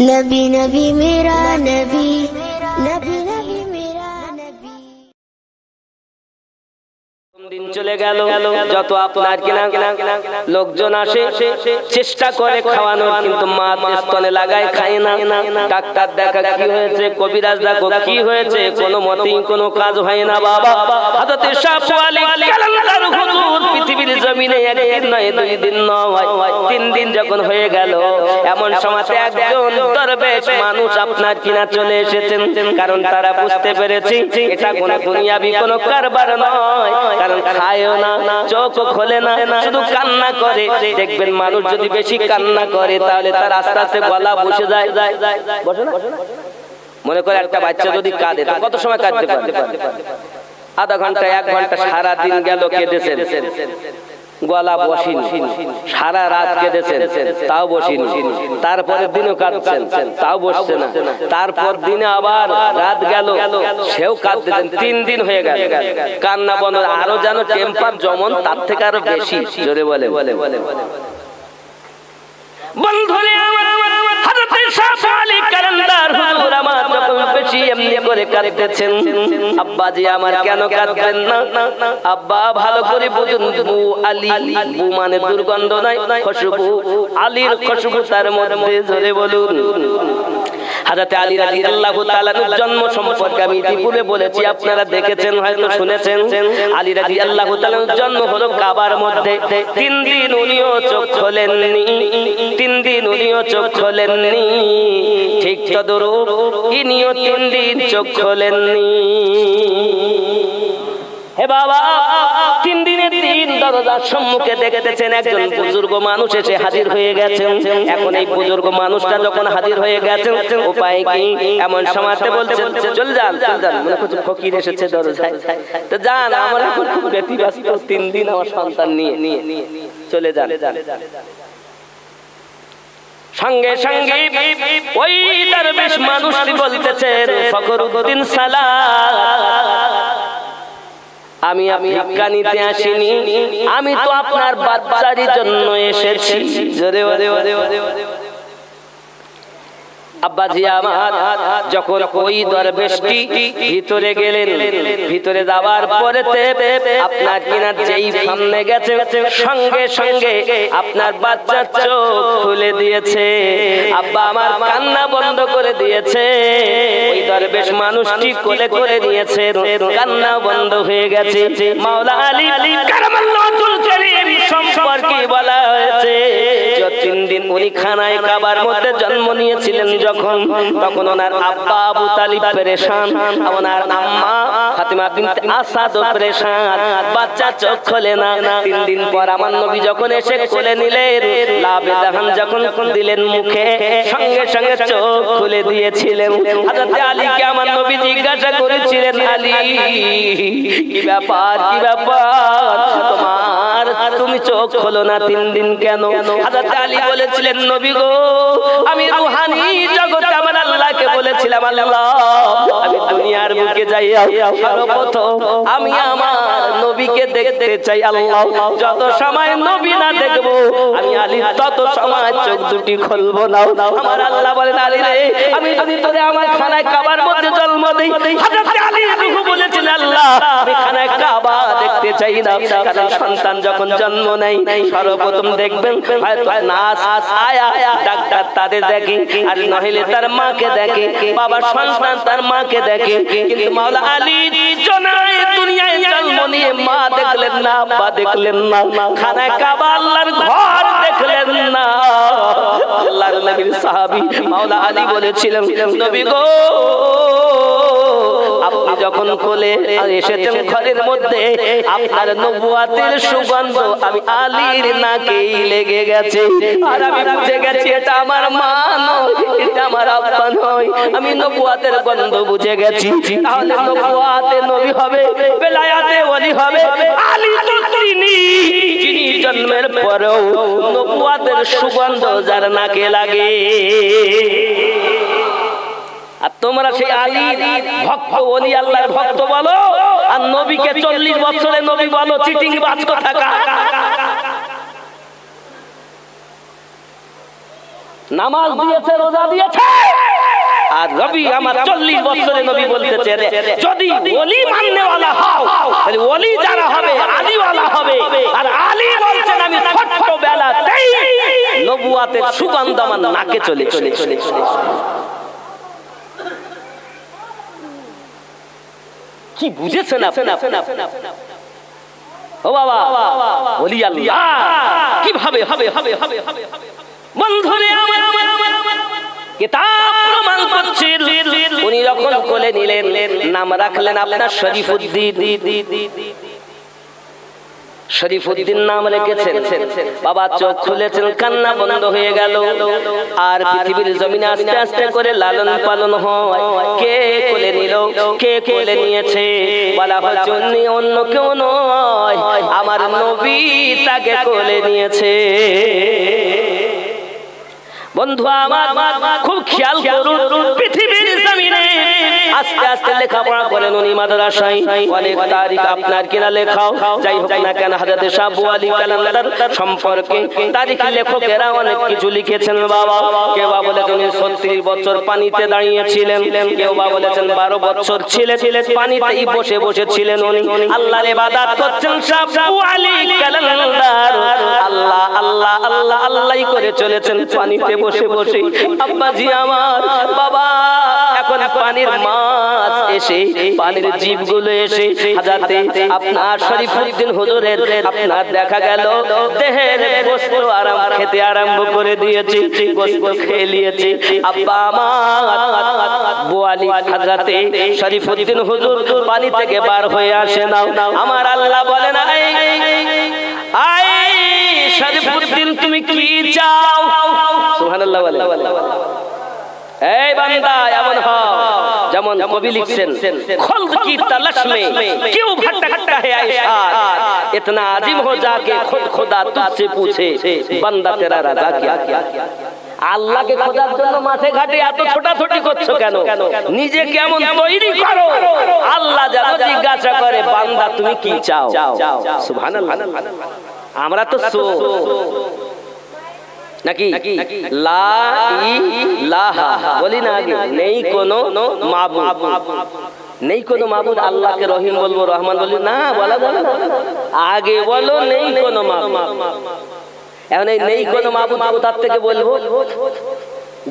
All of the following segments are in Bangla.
नबी नबी मेरा नबी, नबी नबी मेरा नबी। दिन चले গেল যত আপনার কিনা লোকজন আসে চেষ্টা করে খাওয়ানোর, কিন্তু মা স্তনে লাগায় খায় না। ডাক্তার দেখা কি হয়েছে, কবিরাজ দেখো কি হয়েছে, কোনো মতেই কোনো কাজ হয় না। বাবা হযরত শাহ ওয়ালি কালান্দার হুজুর পৃথিবীর জমিনে একদিন নয়, দুই দিন নয়, 3 দিন যখন হয়ে গেল, এমন সময় একজন দরবেশ মানুষ আপনার কিনা চলে এসেছেন। কারণ তারা বুঝতে পেরেছে এটা কোনো দুনিয়াবি কোনো কারবার নয়, কারণ খায়ও না, চোখ খোলে না, শুধু কান্না করে। দেখবেন মানুষ যদি বেশি কান্না করে তাহলে তার আস্তে আস্তে গলা বসে যায়। মনে করে একটা বাচ্চা যদি কাঁদে কত সময় কাঁদতে পারে? আধা ঘন্টা, 1 ঘন্টা, সারা দিন গেল কেঁদেছেন, গলা বসিনি, সারা রাত কেঁদেছেন, তাও বসিনি, তারপরের দিনও কাঁদছেন, তাও বসছে না, তারপর দিনে আবার রাত গেল, সেও কাঁদতেছেন, 3 দিন হয়ে গেল, কান্না বন্ধ। আরো যেন টেম্পার যেমন তার থেকে আরো বেশি জোরে বলে বন্ধুরে হযরত শাহ ওয়ালি কালান্দার হুজুর আমার যখন বেশি এমনি করে কাঁদতেছেন, আব্বাজি আমার কেন কাঁদবেন না? আব্বা ভালো করে বুঝুন, বু আলী, বু মানে দুর্গন্ধ নয়, খুশবু, আলীর খুশবু তার মধ্যে, জোরে বলুন। হযরত আলী রাদিয়াল্লাহু তাআলার জন্ম সম্পর্কে আমি ইতিপূর্বে বলেছি, আপনারা দেখেছেন হয়তো শুনেছেন। আলী রাদিয়াল্লাহু তাআলার জন্ম হলো কাবার মধ্যে। 3 দিন উনিও চোখ খোলেননি, 3 দিন উনিও চোখ খোলেননি, ঠিক তদরূপ ইনিও 3 দিন চোখ খোলেননি। হে বাবা, 3 দিনের দিন দরজার সম্মুখে দেখতেছেন একজন বুজুর্গ মানুষ এসে হাজির হয়ে গেছেন। এখন এই বুজুর্গ মানুষটা যখন হাজির হয়ে গেছেন, উপায় কি? এমন সময়তে বলছেন চল যান, চল যান, মনে করছে ফকির এসেছে দরজায়, তো যান, আমার এখন খুব ব্যতিব্যস্ত, 3 দিন আমার সন্তান নিয়ে চলে যান। সঙ্গে সঙ্গে ওই দরবেশ মানুষটি বলতেছেন, ফখরুদ্দিন সালাম, আমি ভিক্ষা নিতে আসিনি, আমি তো আপনার বাচ্চারই জন্য এসেছি। জোরে ওরে ওরে ওরে ওরে আব্বাজি আমার যখন ওই দরবেশটি ভিতরে গেলেন, ভিতরে যাওয়ার পরেতে আপনার কিনা যেই সামনে গেছে, সঙ্গে সঙ্গে আপনার বাচ্চার চোখ খুলে দিয়েছে। আব্বা আমার কান্না বন্ধ করে দিয়েছে। ওই দরবেশ মানুষটি কোলে করে নিয়েছে, কান্না বন্ধ হয়ে গেছে। মাওলা আলী কারামাল্লাহুল কারীম সম্পর্কে বলা হয়েছে, 3 দিন উনি খানায় কাবার মধ্যে জন্ম নিয়েছিলেন যখন, তখন ওনার আব্বা আবু তালিব পেরেশান, ওনার আম্মা ফাতিমা বিনতে আসাদ পেরেশান, বাচ্চা চোখ খোলে না। 3 দিন পর আমার নবী যখন এসে কোলে নিলেন, লাবে দাহান যখন দিলেন মুখে, সঙ্গে সঙ্গে চোখ খুলে দিয়েছিলেন। হযরত আলীকে আমার নবী জিজ্ঞাসা করেছিলেন, আলী কি ব্যাপার, কি ব্যাপার তোমার, তুমি চোখ খোলো না 3 দিন কেন? হযরত আলী বলেছিলেন, নবী গো, আমি রূহানি জগতে আমার আল্লাহকে বলেছিলাম, আল্লাহ আমি দুনিয়ার বুকে যাই, সর্বপ্রথম আমি আমার নবীকে দেখতে চাই। আল্লাহ যত সময় নবী না দেখবো আমি আলী তত সময় চোখ দুটি খুলবো না। আমার আল্লাহ বলেন, আলী রে, আমি যদি তোরে আমার খানায় কাবার মধ্যে জন্ম দেই, হযরত আলী রূহ বলেছেন, আল্লাহ আমি খানায় কাবা দেখতে চাই না। কারণ সন্তান যখন জন্ম নেয় সর্বপ্রথম দেখবেন হয়তো নাস আয়া ডাক্তার তাদের দেখে, আর নহিলে তার মাকে দেখে, বাবা সন্তান তার মাকে দেখে। কিন্তু মাওলা আলী জনায় দুনিয়ায় জন্ম নিয়ে মা দেখলেন না, বাবা দেখলেন না, খানায় কাবা আল্লাহর ঘর দেখলেন না। আল্লাহর নবীর সাহাবী মাওলা আলী বলেছিলেন, নবী গো, আপনি যখন কোলে এসেছেন ঘরের মধ্যে, আপনার নবুয়াতের সুগন্ধ আমি আলীর নাকেই লেগে গেছে, আর আমি বুঝে গেছি এটা আমার মা নয়, এটা আমার আব্বা নয়। আমি নবুয়াতের গন্ধ বুঝে গেছি। তাহলে নবুয়াতে নবী হবে, বেলায়াতে ওলি হবে, আলী তো তিনি যিনি জন্মের পরেও নবুয়াতের সুগন্ধ যার নাকে লাগে। আর তোমরা সেই আলী ভক্ত, ওলি আল্লাহর ভক্ত বলো, আর নবীকে 40 বছরে নবী বলো, চিটিং বাজ কোথাকা। নামাজ দিয়েছে, রোজা দিয়েছে, আর নবী আমার 40 বছরে নবী বলতেছে যদি ওলি মাননেওয়ালা হও তাহলে ওলি যারা হবে আলীওয়ালা হবে। আর আলী বলছেন আমি ছোটবেলাতেই নবুয়াতের সুগন্ধ আমার নাকে চলে চলে চলে চলে। কি বুঝেছেন আপনারা? ও বাবা ওলি আল্লাহ কিভাবে হবে হবে হবে হবে বন্ধুরে আমার কিতাব প্রমাণ করছে উনি যখন কোলে নিলেন নাম রাখলেন আপনার শরীফউদ্দিন। শরীফউদ্দিন নাম রেখেছেন। বাবা চোখ খুলেছেন, কান্না বন্ধ হয়ে গেল। আর পৃথিবীর জমিনে আস্তে আস্তে করে লালন পালন হয়। কে কোলে নিল, কে কোলে নিয়েছে বলা হচ্ছে অন্য কেউ নয়, আমার নবী তাকে কোলে নিয়েছে। বন্ধু আমার খুব খেয়াল করুন, পৃথিবীর জমিনে আস্তে আস্তে লেখাপড়া করেন উনি মাদ্রাসায়। অনেক তারিখ আপনার কিনা লেখাও যাই হোক না কেন হযরত শাহ আবু আলী কালান্দার সম্পর্কে তারিখ লেখকেরা অনেক কিছু লিখেছেন। বাবা কেউ বা বলেছেন 36 বছর পানিতে দাঁড়িয়েছিলেন, কেউ বা বলেছেন 12 বছর ছিলেন পানিতেই বসে বসে ছিলের উনি আল্লাহর ইবাদত করছেন। শাহ আবু আলী কালান্দার আল্লাহ আল্লাহ আল্লাহ আল্লাহই করে চলেছেন পানিতে বসে বসে। আব্বাজি আমার বাবা এখন পানির মাছ এসে পানির জীবগুলো এসে হাজাতে আপনার শরীফউদ্দিন হুজুরের আপনার দেখা গেল দেহের গোশত আরাম খেতে আরম্ভ করে দিয়েছে, গোশত খেয়ে নিয়েছে। আব্বা আমার বোয়ালি হাজরাতে শরীফউদ্দিন হুজুর পানি থেকে বার হয়ে আসে না। আমার আল্লাহ বলেন আই শরীফউদ্দিন তুমি কি চাও? সুবহানাল্লাহ বলে এই বান্দা এমন হও যেমন কবি লিখছেন খলক কি তলশ মে क्यों भटकता है आयशार इतना अजीम हो जाके खुद खुदा तुझसे पूछे बंदा तेरा रजा क्या। আল্লাহকে খোঁজার জন্য মাঠে ঘাটে এত ছোটাছুটি করছো কেন? নিজে কেমন তৈরি করো, আল্লাহ যেন জিজ্ঞাসা করে বান্দা তুমি কি চাও। সুবহানাল্লাহ। আমরা তো নাকি লা ইলাহা বলি না, আগে নেই কোনো মাবুদ, নেই কোনো মাবুদ। আল্লাহকে রহিম বলবো রহমান বলি না, বলা যাবে না। আগে বলো নেই কোনো মাবুদ। এখন এই নেই কোনো মাবুদ কোথা থেকে বলবো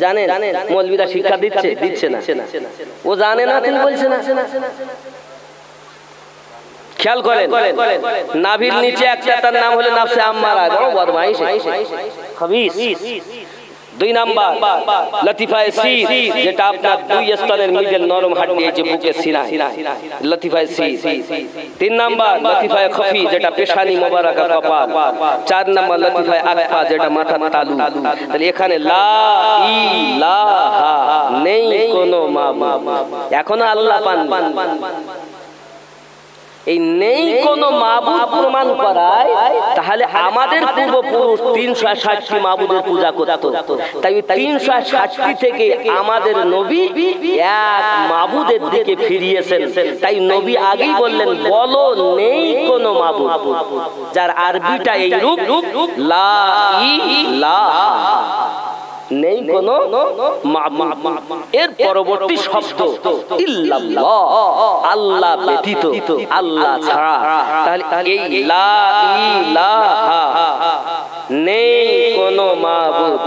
জানেন? মৌলবীরা শিক্ষা দিচ্ছে না, ও জানে না তিনি বলছে না। খেয়াল করেন নাভির নিচে একটা তার নাম হলো নাফসে আম্মারা, বড় বদমাইশ খবিস। 2 নাম্বার লতিফায়ে সির, যেটা আপনার 2 স্তনের মিডল নরম হাড্ডি এই যে বুকে সিনা লতিফায়ে সির। 3 নাম্বার লতিফায়ে খফি, যেটা পেশানি মোবারকা কপাল। 4 নাম্বার লতিফায়ে আকফা, যেটা মাথার তালু। তাহলে এখানে লা ইলাহা নেই কোনো মাবুদ, এখনো আল্লাহ পান। এই নেই কোনো মাবুদ প্রমাণ করায় তাহলে আমাদের পূর্বপুরুষ 360টি মাবুদের পূজা করত। তাই 360টি থেকে আমাদের নবী এক মাবুদের দিকে ফিরিয়েছেন। তাই নবী আগেই বললেন বলো নেই কোনো মাবুদ, যার আরবিটা এই রূপ লা ইলাহা, নেই কোনো মাবুদ। এর পরবর্তী শব্দ ইল্লাল্লাহ, আল্লাহ ব্যতীত, আল্লাহ ছাড়া। তাহলে এই লা ইলাহা নেই কোনো মাবুদ।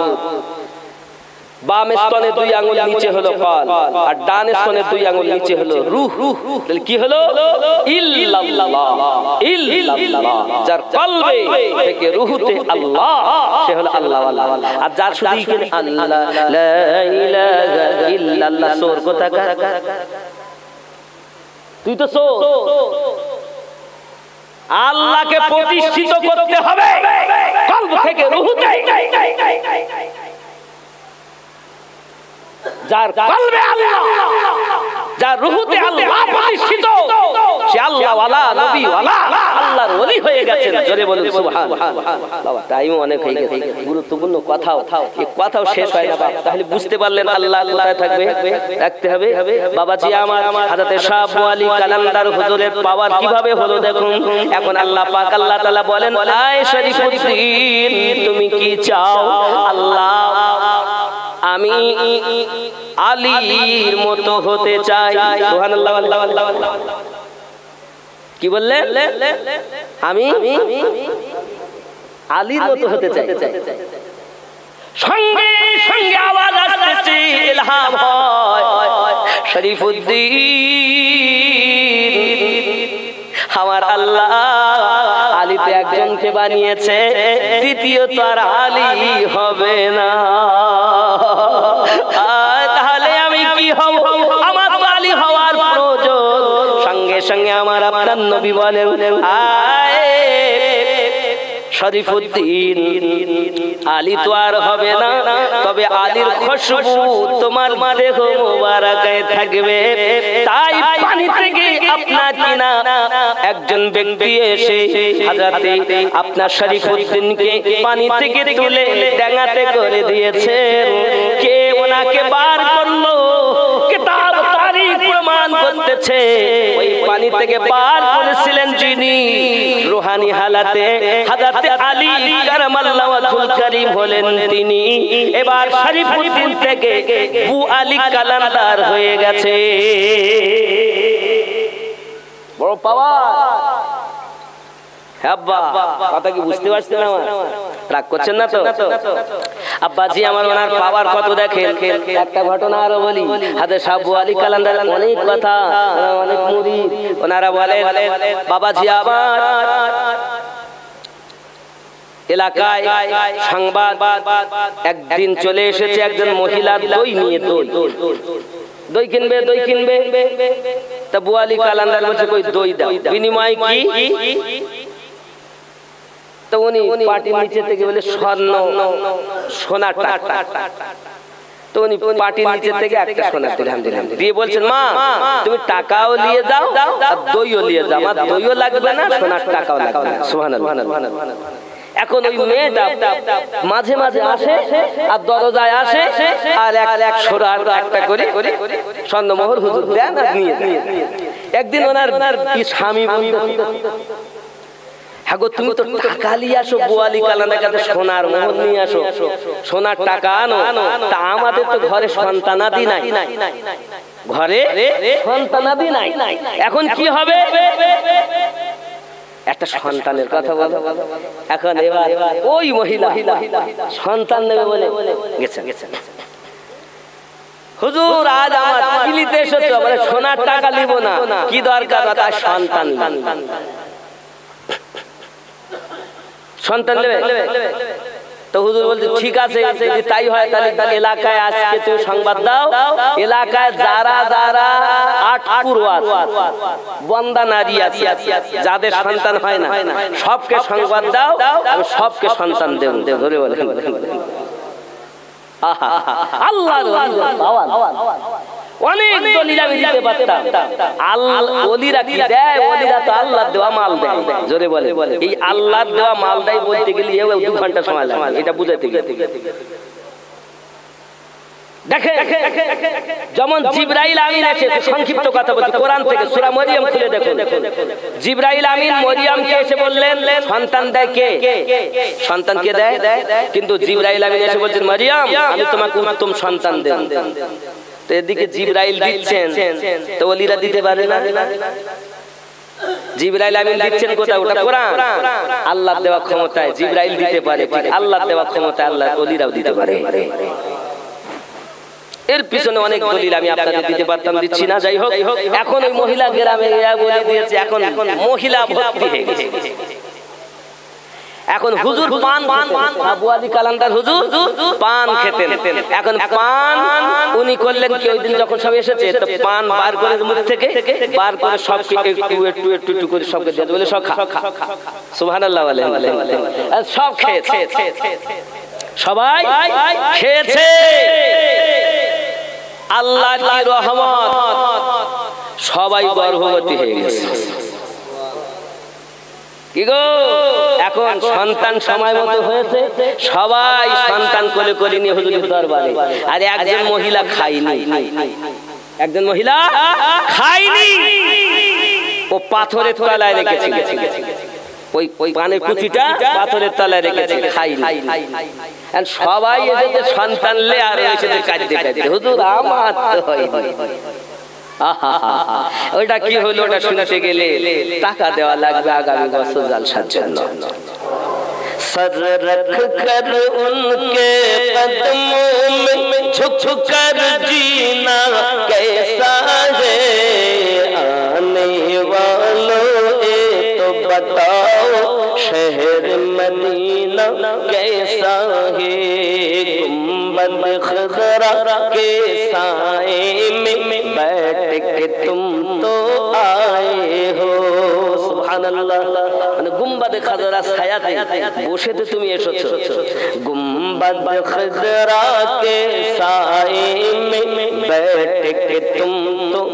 বাম স্তনে 2 আঙ্গুল নিচে হলো কল, আর ডান স্তনে 2 আঙ্গুল নিচে হলো রূহ। তাহলে কি হলো? ইল্লাল্লাহ, ইল্লাল্লাহ। যার কলবে থেকে রূহতে আল্লাহ, সে হলো আল্লাহ ওয়ালা। আর যার শুধু এখানে আল্লাহ লা ইলাহা ইল্লাল্লাহ, সোর কোথাকার? তুই তো সোর। আল্লাহকে প্রতিষ্ঠিত করতে হবে কলব থেকে রূহতে। যার কলবে আল্লাহ, যার রূহতে আল্লাহ প্রতিষ্ঠিত, সে আল্লাহ ওয়ালা, নবী ওয়ালা, আল্লাহর ওলি হয়ে গেছেন। জোরে বলুন সুবহানাল্লাহ। বাবা টাইম অনেক হয়ে গেছে, গুরুত্বপূর্ণ কথাও এই কথাও শেষ হয় না। বাবা তাহলে বুঝতে পারলেন আল্লাহ কোথায় থাকবে, রাখতে হবে। বাবাজি আমার হযরত শাহ আবু আলী কালান্দার হুজুরের পাওয়ার কিভাবে হলো দেখুন। এখন আল্লাহ পাক আল্লাহ তাআলা বলেন আয় শরীফউদ্দিন তুমি কি চাও? আল্লাহ আমি আলীর মতো হতে চাই। সুবহানাল্লাহ। কি বললেন? আমি আলীর মতো হতে চাই। সঙ্গে সঙ্গে আওয়াজ আসছে, ইলহাম হয়, শরীফুদ্দীন, আমার আল্লাহ আলীতে একজনকে বানিয়েছে, দ্বিতীয়ত আর আলী হবে না। তাহলে আমি কি হব? আমার তো আলী হওয়ার প্রয়োজন। সঙ্গে সঙ্গে আমার আপনার নবী বলেন, শরীফুদ্দীন, আলী তো আর হবে না, তবে আলীর খুশবু তোমার দেহ মোবারকায় থাকবে। তাই পানি থেকে আপনার কিনা একজন ব্যক্তি এসে হযরতে আপনার শরীফুদ্দীনকে পানি থেকে তুলে ডাঙাতে করে দিয়েছেন। কে ওনাকে বার করলো? কিতাব তারিখ প্রমাণ করতেছে ওই পানি থেকে বার করেছিলেন যিনি, রূহানি হালাতে হযরত আলী কারামাল্লাহু ওয়াজহুল কারীম হলেন তিনি। এবার শরীফুদ্দীন থেকে বু আলী কালান্দার হয়ে গেছে। বড় পাওয়ার। আব্বা কথা কি বুঝতে পারছেন? আমার রাগ করছেন না তো? আব্বাজি আমার ওনার পাওয়ার কত দেখেন। একটা ঘটনা আরো বলি। হাজরত শাহ বু আলী কালান্দার অনেক কথা, অনেক মুরিদ ওনারা বলেন, বাবাজি আমার এলাকায় সংবাদ একদিন চলে এসেছে, একজন মহিলা দই নিয়ে, দই কিনবে। তা বু আলী কালান্দার বলছে, কই দই দাও, বিনিময় কি? তো উনি পাটির নিচে থেকে বলে সোনার টাকা। তো উনি পাটির নিচে থেকে একটা সোনার দিরহাম দিয়ে বলছেন, মা তুমি টাকাও নিয়ে যাও আর দইও নিয়ে যাও, আমার দইও লাগবে না, সোনার টাকাও লাগবে না। সুবহানাল্লাহ। এখন ওই মেয়েটা মাঝে মাঝে আসে আর দরজায় আসে আর এক সোনার একটা করে স্বর্ণমোহর হুজুর দেন আর নিয়ে। একদিন ওনার স্বামী বলল, হ্যাঁ গো তুমি তো টাকা নিয়ে আসো, বু আলী কালান্দার কাছে সোনার মোহর নিয়ে আসো, সোনার টাকা আনো, তা আমাদের তো ঘরে সন্তানাদি নাই, ঘরে সন্তানাদি নাই, এখন কি হবে? একটা সন্তানের কথা বলো। এখন এবার ওই মহিলা সন্তান নেবে বলে গেছেন, হুজুর আজ আমার কিলিতে এসেছো, বলে সোনার টাকা নিব না, কি দরকার? তার সন্তান নেবে। তো হুজুর বলছে, ঠিক আছে, যদি তাই হয় তাহলে এলাকায় আজকে তুমি সংবাদ দাও, এলাকায় যারা যারা বন্দা নারী আছে, যাদের সন্তান হয় না, সবকে সংবাদ দাও, আমি সবকে সন্তান দেব। ধরে বলে আল্লাহর অনেক দলিল আমি দিতে পারতাম। ওলিরা কি দেয়? ওলিরা তো আল্লাহর দেওয়া মাল দেয়। জোরে বলে, এই আল্লাহর দেওয়া মাল দেয় বলতে গেলে 2 ঘন্টা সময় লাগে এটা বুঝাতে গেলে। দেখেন যেমন জিবরাইল আমিন আছে, সংক্ষিপ্ত কথা বলছি, কোরআন থেকে সূরা মরিয়ম খুলে দেখুন। জিবরাইল আমিন মরিয়মকে এসে বললেন, সন্তান দেয় কে? সন্তানকে দেয়, কিন্তু জিবরাইল আমিন এসে বলছেন, মরিয়ম আমি তোমাকে উত্তম সন্তান দেব। তো এদিকে জিবরাইল দিচ্ছেন, তো ওলিরা দিতে পারে না। জিবরাইল আমিন দিচ্ছেন কোথায়? ওটা কোরআন। আল্লাহর দেওয়া ক্ষমতায় জিবরাইল দিতে পারে, আল্লাহর দেওয়া ক্ষমতায় আল্লাহ ওলিরাও দিতে পারে। এর পিছনে অনেক দলিল আমি আপনাদের দিতে পারতাম, দিচ্ছি না। যাই হোক, এখন ওই মহিলা গ্রামে বলে দিয়েছে, এখন মহিলা ভর্তি হয়ে গেছে। এখন হুজুর পান, আবু আলী কালান্দার হুজুর পান খেতেন। এখন পান উনি করলেন কি, ওই দিন যখন সব এসেছে তো পান বার করে মুখ থেকে বার করে সবকে একটু করে সবকে দিয়ে বলে সব খা। সুবহানাল্লাহ বলেন, সব খেয়েছে, সবাই খেয়েছে। আল্লাহর কি রহমত, সবাই গর্ভবতী হয়ে গেছে। কি গো, এখন সন্তান সময় মতো হয়েছে, সবাই সন্তান কোলে কোলে নিয়ে হুজুরের দরবারে। আর একজন মহিলা খায়নি, একজন মহিলা খায়নি, ও পাথরের তলায় রেখেছে। ওই পানের কুচিটা পাথরের তলায় রেখেছে, খাইনি। আর সবাই এসে সন্তানলে আর এসে কাঁদতে কাঁদতে, হুজুর আমার তো হয়নি। ওইটা কি হলো, ওটা শুনতে গেলে টাকা দেওয়া লাগবে আগামী বছর জালসার জন্য। सर रख कर उनके कदमों में झुक कर जीना कैसा है, आने वालों ये तो बताओ शहर मदीना कैसा है, गुंबद खजरा के साए में बैठ के तुम तो आए हो। সুবহানাল্লাহ, মানে গুম্বাদে খাজরা ছায়াতে বসে তো তুমি এসেছো। গুম্বাদ খাজরা কে সায়ে মে बैठ के तुम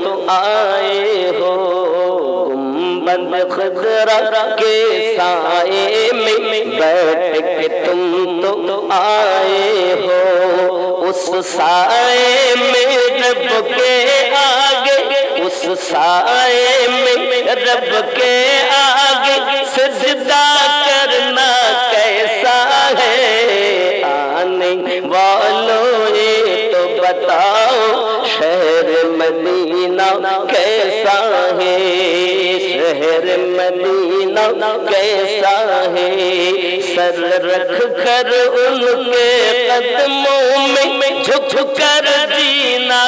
तो आए हो, गुंबद खजरा के साए में बैठ के तुम तो आए हो, उस साए में रब के आगे, उस साए में रब के आगे सजदा करना कैसा है, आने वालों ये तो बताओ शहर मदीना कैसा है, शहर मदीना कैसा है, सर रख कर उनके कदमों में झुक कर जीना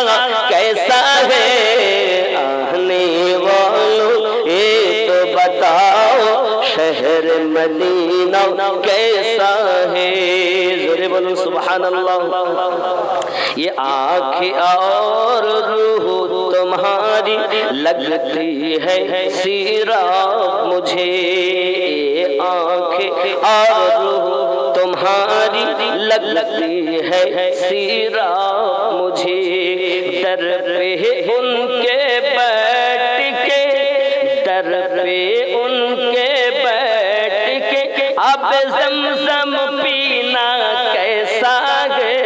कैसा है, आने वालों ये तो बताओ शहर मदीना कैसा है। जोरे बोलो सुभान अल्लाह। ये आँखें और रूह तुम्हारी लगती है सीरा मुझे, ये आँखें और रूह तुम्हारी लगती है सीरा मुझे, दर पे उनके बैठ के, दर पे उनके बैठ के अब ज़मज़म पीना कैसा है,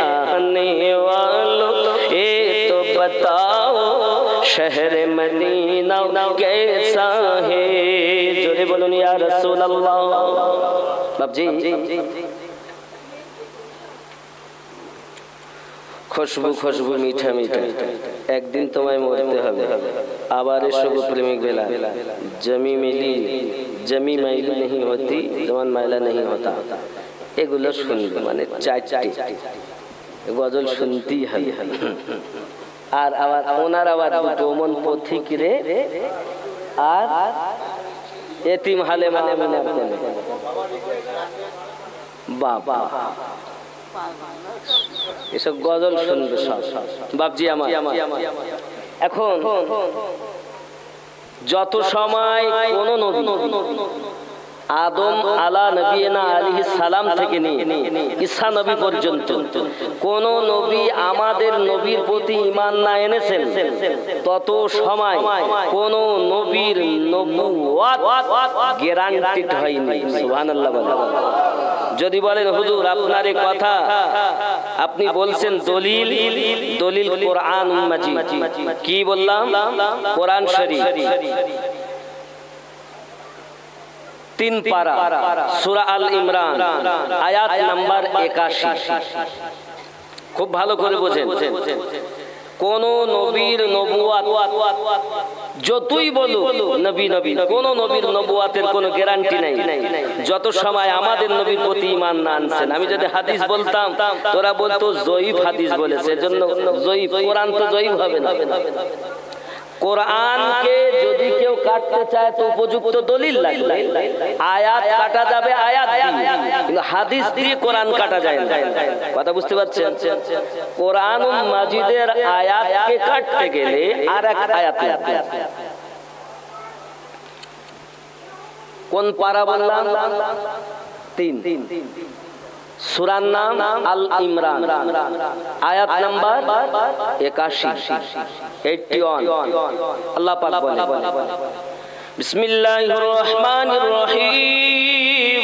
आने वालों ये तो बताओ शहर मदीना कैसा है। जोरे बोलो या रसूल अल्लाह। बाप जी खुशबू खुशबू मीठा मीठा, एक दिन तुम्हें मरते হবে, আবার এসো প্রেমিক বেলা, जमी मिली जमी मैली नहीं होती, जवान मैला नहीं होता। এগুলো শুনবে মানে চারটি গজল শুনতেই হবে। আর আবার ওনার আবার দুটো মন পথিক রে আর এতিম হালে মানে মানে বাবা এসব গজল শুনবে সব বাপজি আমার। এখন যত সময় কোন নবী আদম আলা নবিয়িনা আলাইহিস সালাম থেকে নিয়ে ঈসা নবী পর্যন্ত কোন নবী আমাদের নবীর প্রতি ঈমান না এনেছেন, তত সময় কোন নবীর নবুয়ত গ্যারান্টিড হয়নি। সুবহানাল্লাহ বলেন। যদি বলেন হুজুর আপনার এই কথা আপনি বলছেন দলিল, দলিল কোরআন মাজিদ। কি বললাম? কোরআন শরীফ 3 পারা সূরা আল ইমরান আয়াত নাম্বার 81। খুব ভালো করে বোঝেন, কোন নবীর নবুয়ত যতই বলুক নবী নবী, কোন নবীর নবুয়তের কোনো গ্যারান্টি নাই যত সময় আমাদের নবীর প্রতি ঈমান না আনছেন। আমি যদি হাদিস বলতাম তোরা বলতো জয়ীফ হাদিস বলেছে, এজন্য জয়ীফ। কোরআন তো জয়ীফ হবে না। কোরআনকে যদি কেউ কাটতে চায় তো উপযুক্ত দলিল লাগবে। আয়াত কাটা যাবে আয়াত দিয়ে, কিন্তু হাদিস দিয়ে কোরআন কাটা যায় না। কথা বুঝতে পারছেন? কোরআন মাজিদের আয়াতকে কাটতে গেলে আরেক আয়াত লাগবে। কোন পারা বললাম? 3। সূরার নাম আল ইমরান, আয়াত নাম্বার 81। আল্লাহ পাক বলেন বিসমিল্লাহির রহমানির রহিম,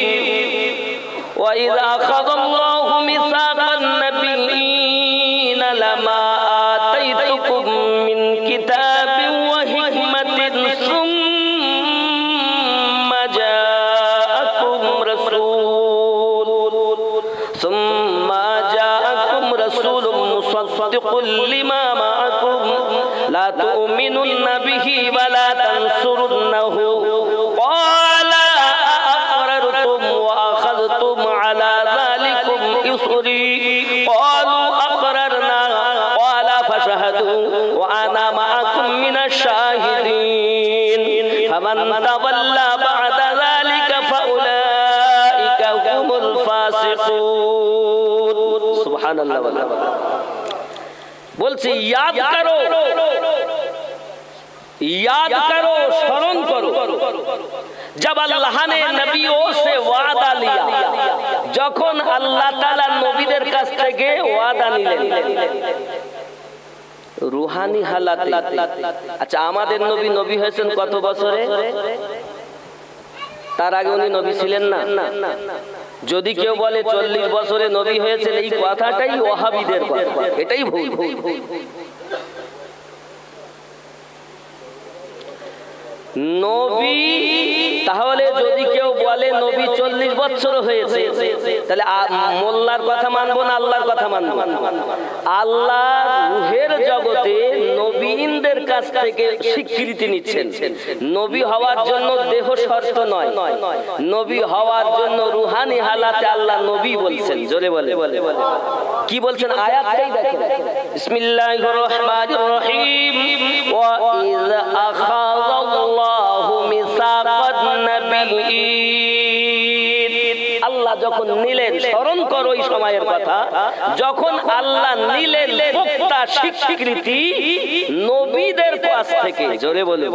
ওয়া ইযা আখাযাল্লাহু মিসাকান নাবিয়্যিনা লামা আতাইতুকুম মিন কিতাবিন ওয়া হিকমাতিন সুম্মা লিমা মাআকুম লা তুমিনুন্না বিহি ওয়া লা তানসুরুন্নাহু ক্বালা আ'আকরারতুম ওয়া আখাযতুম আলা যালিকুম ইসরি ক্বালু আ'আকরারনা ক্বালা ফাশহাদু ওয়া আনা মাআকুম মিনাশ শাহিদিন ফামান তাওয়াল্লা বা'দা যালিকা ফাউলাইকা হুমুল ফাসিকুন। সুবহানাল্লাহ। বলছি याद करो, याद करो, स्मरण करो जब अल्लाह ने नबियों से वादा लिया, যখন আল্লাহ তাআলা নবীদের কাছ থেকে ওয়াদা নিলেন রূহানি হালাতে। আচ্ছা, আমাদের নবী নবী হয়েছেন কত বছরে? তার আগে উনি নবী ছিলেন না। যদি কেউ বলে 40 বছরে নবী হয়েছেন, এই কথাটাই ওয়াহাবীদের কথা, এটাই ভুল। নবী তাহলে যদি কেউ বলে নবী 40 বছর হয়েছে, তাহলে মোল্লার কথা মানবো না আল্লাহর কথা মানবো? আল্লাহ রূহের জগতে নবীদের কাছ থেকে স্বীকৃতি নিচ্ছেন। নবী হওয়ার জন্য দেহ শর্ত নয়, নবী হওয়ার জন্য রূহানি হালাতে আল্লাহ নবী বলছেন। জোরে বলে কি বলছেন আয়াতটাই দেখেন। বিসমিল্লাহির রহমানির রহিম ওয়া ইয আখাযাল্লাহু মিসাকান নাবিয়্যিন। আল্লাহ যখন নিলেন, স্মরণ করো ওই সময়ের কথা, যখন আল্লাহ নিলেন পোক্তা স্বীকৃতি নবীদের কাছ থেকে। জোরে বলে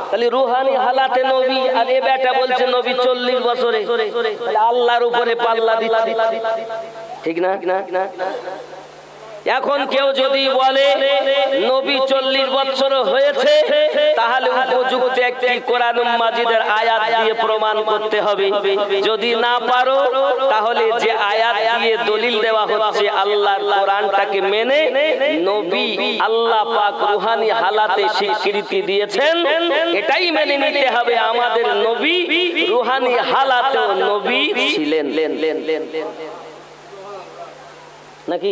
তাহলে রূহানি হালাতে নবী, আর এ বেটা বলছে নবী 40 বছরে, তাহলে আল্লাহর উপরে পাল্লা দিচ্ছে, ঠিক না? এখন কেউ যদি বলে নবী 40 বছর হয়েছে, তাহলে উপযুক্ত একটি কোরআন মাজিদের আয়াত দিয়ে প্রমাণ করতে হবে। যদি না পারো, তাহলে যে আয়াত দিয়ে দলিল দেওয়া হচ্ছে আল্লাহর কোরআনটাকে মেনে নবী আল্লাহ পাক রূহানি হালাতে স্বীকৃতি দিয়েছেন, এটাই মেনে নিতে হবে। আমাদের নবী রূহানি হালাতেও নবী ছিলেন নাকি?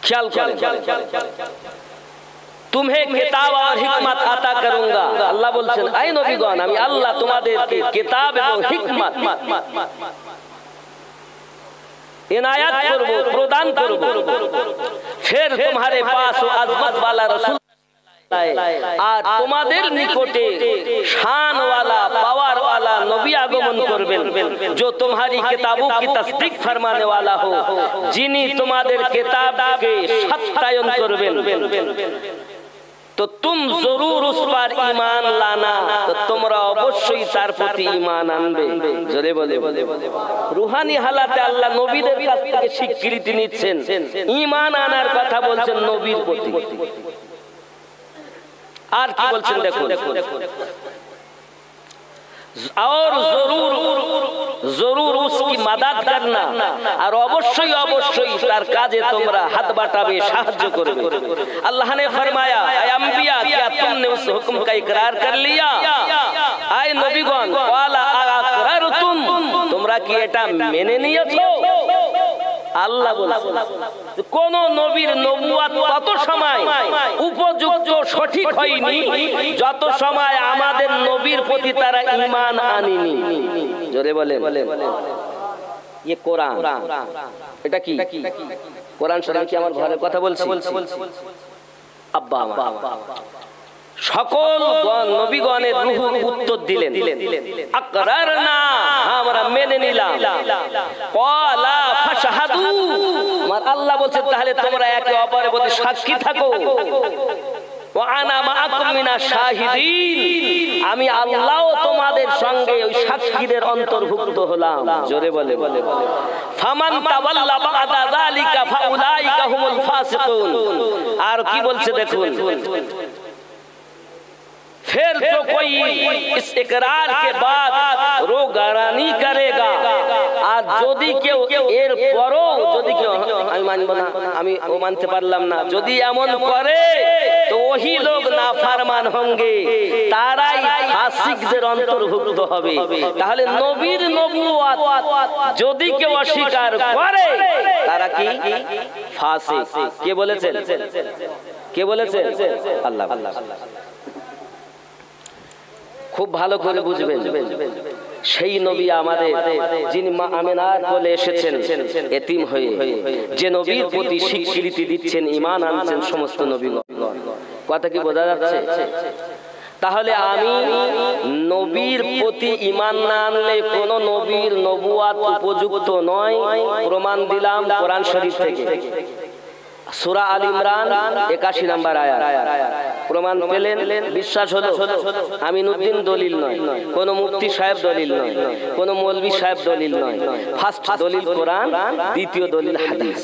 ख्याल करें, तुम्हें किताब और हिकमत अता करूंगा। अल्लाह बोलছেন, আই নবীগণ, আমি আল্লাহ তোমাদেরকে কিতাব এবং হিকমত इनायत করব, প্রদান করব। फिर तुम्हारे पास वो अजमत वाला रसूल আর তোমাদের নিকটে শান वाला पावर वाला नबी आगमन করবেন, जो तुम्हारी किताबों की तस्दीक फरमाने वाला हो, যিনি তোমাদের কিতাবকে সত্যায়ন করবেন। तो तुम जरूर उस पर ईमान लाना, तो তোমরা অবশ্যই তার প্রতি ঈমান আনবে। জোরে বলে রূহানি হালাতে আল্লাহ নবীদের কাছ থেকে স্বীকৃতি নিচ্ছেন, ঈমান আনার কথা বলছেন নবীর প্রতি। আর কি বলছেন দেখো, और जरूर उसकी मदद करना, और অবশ্যই অবশ্যই তার কাজে তোমরা হাত বাটাবে, সাহায্য করবে। अल्लाह ने फरमाया, ऐ अंबिया, क्या तुमने उस हुक्म का इकरार कर लिया? आए नबीगण, वाला अकरारतुम, তোমরা কি এটা মেনে নিয়েছো? আল্লাহ বলছেন কোন নবীর নবুয়ত তত সময় উপযুক্ত সঠিক হয়নি যত সময় আমাদের নবীর প্রতি তারা ঈমান আনেনি। জোরে বলেন, ये কোরআন, এটা কি কোরআন শরীফ? কি আমার ঘরের কথা বলছি? আব্বা আমার সকল নবীগণের রূহ উত্তর দিলেন, আকরারনা, আমরা মেনে নিলাম। ক্বালা ফাশহাদু, আমার আল্লাহ বলছেন তাহলে তোমরা একে অপরের প্রতি সাক্ষী থাকো। ওয়া আনা মাআকুম মিনাশ শাহিদিন, আমি আল্লাহ তোমাদের সঙ্গে ওই সাক্ষীদের অন্তর্ভুক্ত হলাম। জোরে বলে ফামান তাওয়াল্লা বা'দা যালিকা ফাউলাইকা হুমুল ফাসিকুন। আর কি বলছে দেখুন, फिर जो कोई इस इकरार के बाद रोगारानी करेगा, আর যদি কেউ এর পরও যদি কেউ আমি মানব না, আমি ও মানতে পারলাম না, যদি এমন করে तो वही लोग नाफरमान होंगे, তারাই ফাসিকদের অন্তর্ভুক্ত হবে। তাহলে নবীর নবুয়ত যদি কেউ অস্বীকার করে তারা কি ফাসিক। কে বলেছেন? কে বলেছেন? আল্লাহ। খুব ভালো করে বুঝবেন, সেই নবী আমাদের যিনি মা আমেনার কোলে এসেছেন এতিম হয়ে, যে নবীর প্রতি স্বীকৃতি দিচ্ছেন, ঈমান আনছেন সমস্ত নবীগণ। কথা কি বোঝা যাচ্ছে? তাহলে আমি নবীর প্রতি ঈমান না আনলে কোন নবীর নবুয়ত উপযুক্ত নয়, প্রমাণ দিলাম কোরআন শরীফ থেকে। সূরা আল ইমরান 81 নম্বর আয়াত। প্রমাণ পেলেন? বিশ্বাস হলো? আমিনুদ্দিন দলিল নয়, কোন মুফতি সাহেব দলিল নয়, কোন মৌলভী সাহেব দলিল নয়। ফার্স্ট দলিল কোরআন, দ্বিতীয় দলিল হাদিস।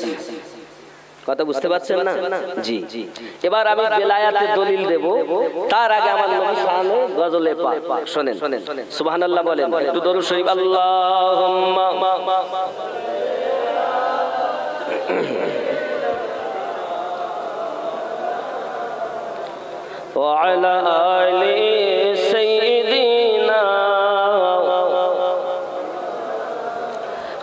কথা বুঝতে পারছেন না? জি। এবার আমি বেলায়াতের দলিল দেব, তার আগে আমার নবী শানে গজলে পাক শুনেন। সুবহানাল্লাহ বলেন, একটু দরুদ শরীফ। আল্লাহুম্মা وعلى آل سيدنا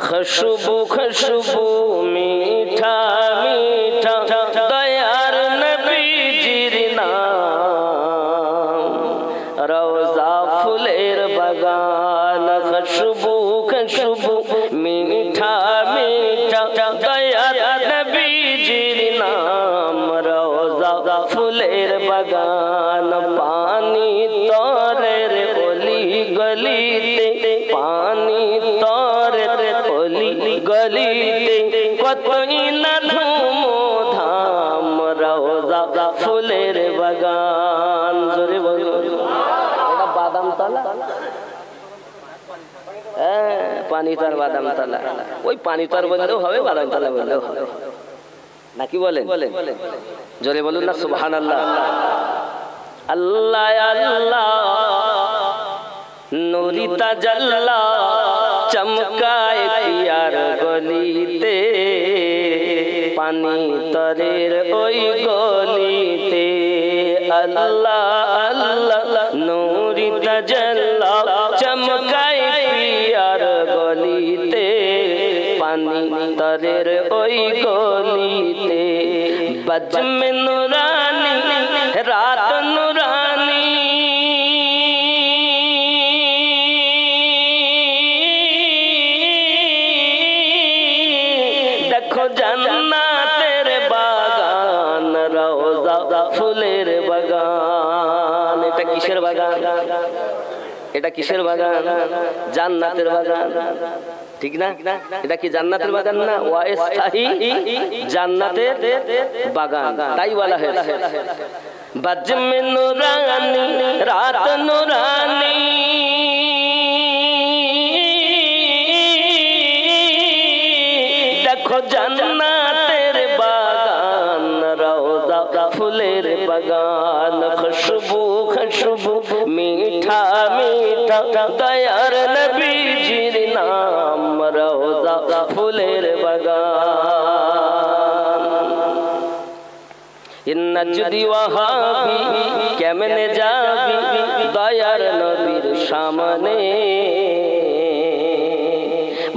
खुशबू खुशबू मीठा मीठा दयार नबी जिर नाम रोजा फुलेर बगान खुशबू खुशबू मीठा मीठा दयार नबी जिर नाम रोजा फुलेर बगान पानी तोरेर गली गलीते पानी तोरेर गली गलीते कतई ना धूम धाम रोजा फुलेर बगान। জোরে বলো, এটা বাদাম তলা। পানি তার বাদাম তলা, ওই পানি তার বললেও হবে, বাদাম তলা বললেও হবে, নাকি বলেন? জোরে বলুন না সুবহানাল্লাহ। আল্লাহ আল্লাহ নূরি তাজাল্লা চমকায় পিয়ার গলিতে পানি তরের ওই গলিতে। আল্লাহ আল্লাহ নূরি তাজাল্লা চমকায় পিয়ার গলিতে পানি তরের ওই গলিতে। বজমে নুরানি রাত নুরানি দেখো জান্নাতের বাগান রওজা ফুলের বাগান। এটা কিসের বাগান? এটা কিসের বাগান? জান্নাতের বাগান, ঠিক না? এটা কি জান্নাতের বাগান না? ওয়াইস্তাহি জান্নাতের বাগান, তাই বলা হয়েছে। বজমে নুরানি রাত নুরানি দেখো জান্নাতের বাগান রওজা ফুলের বাগান। খুশবু খুশবু মিঠা মিঠা দয়ার নবীজির নাম রওজা ফুলের বাগান। নজদি ওয়াহাবি কেমনে যাবি দয়ার নবীর সামনে,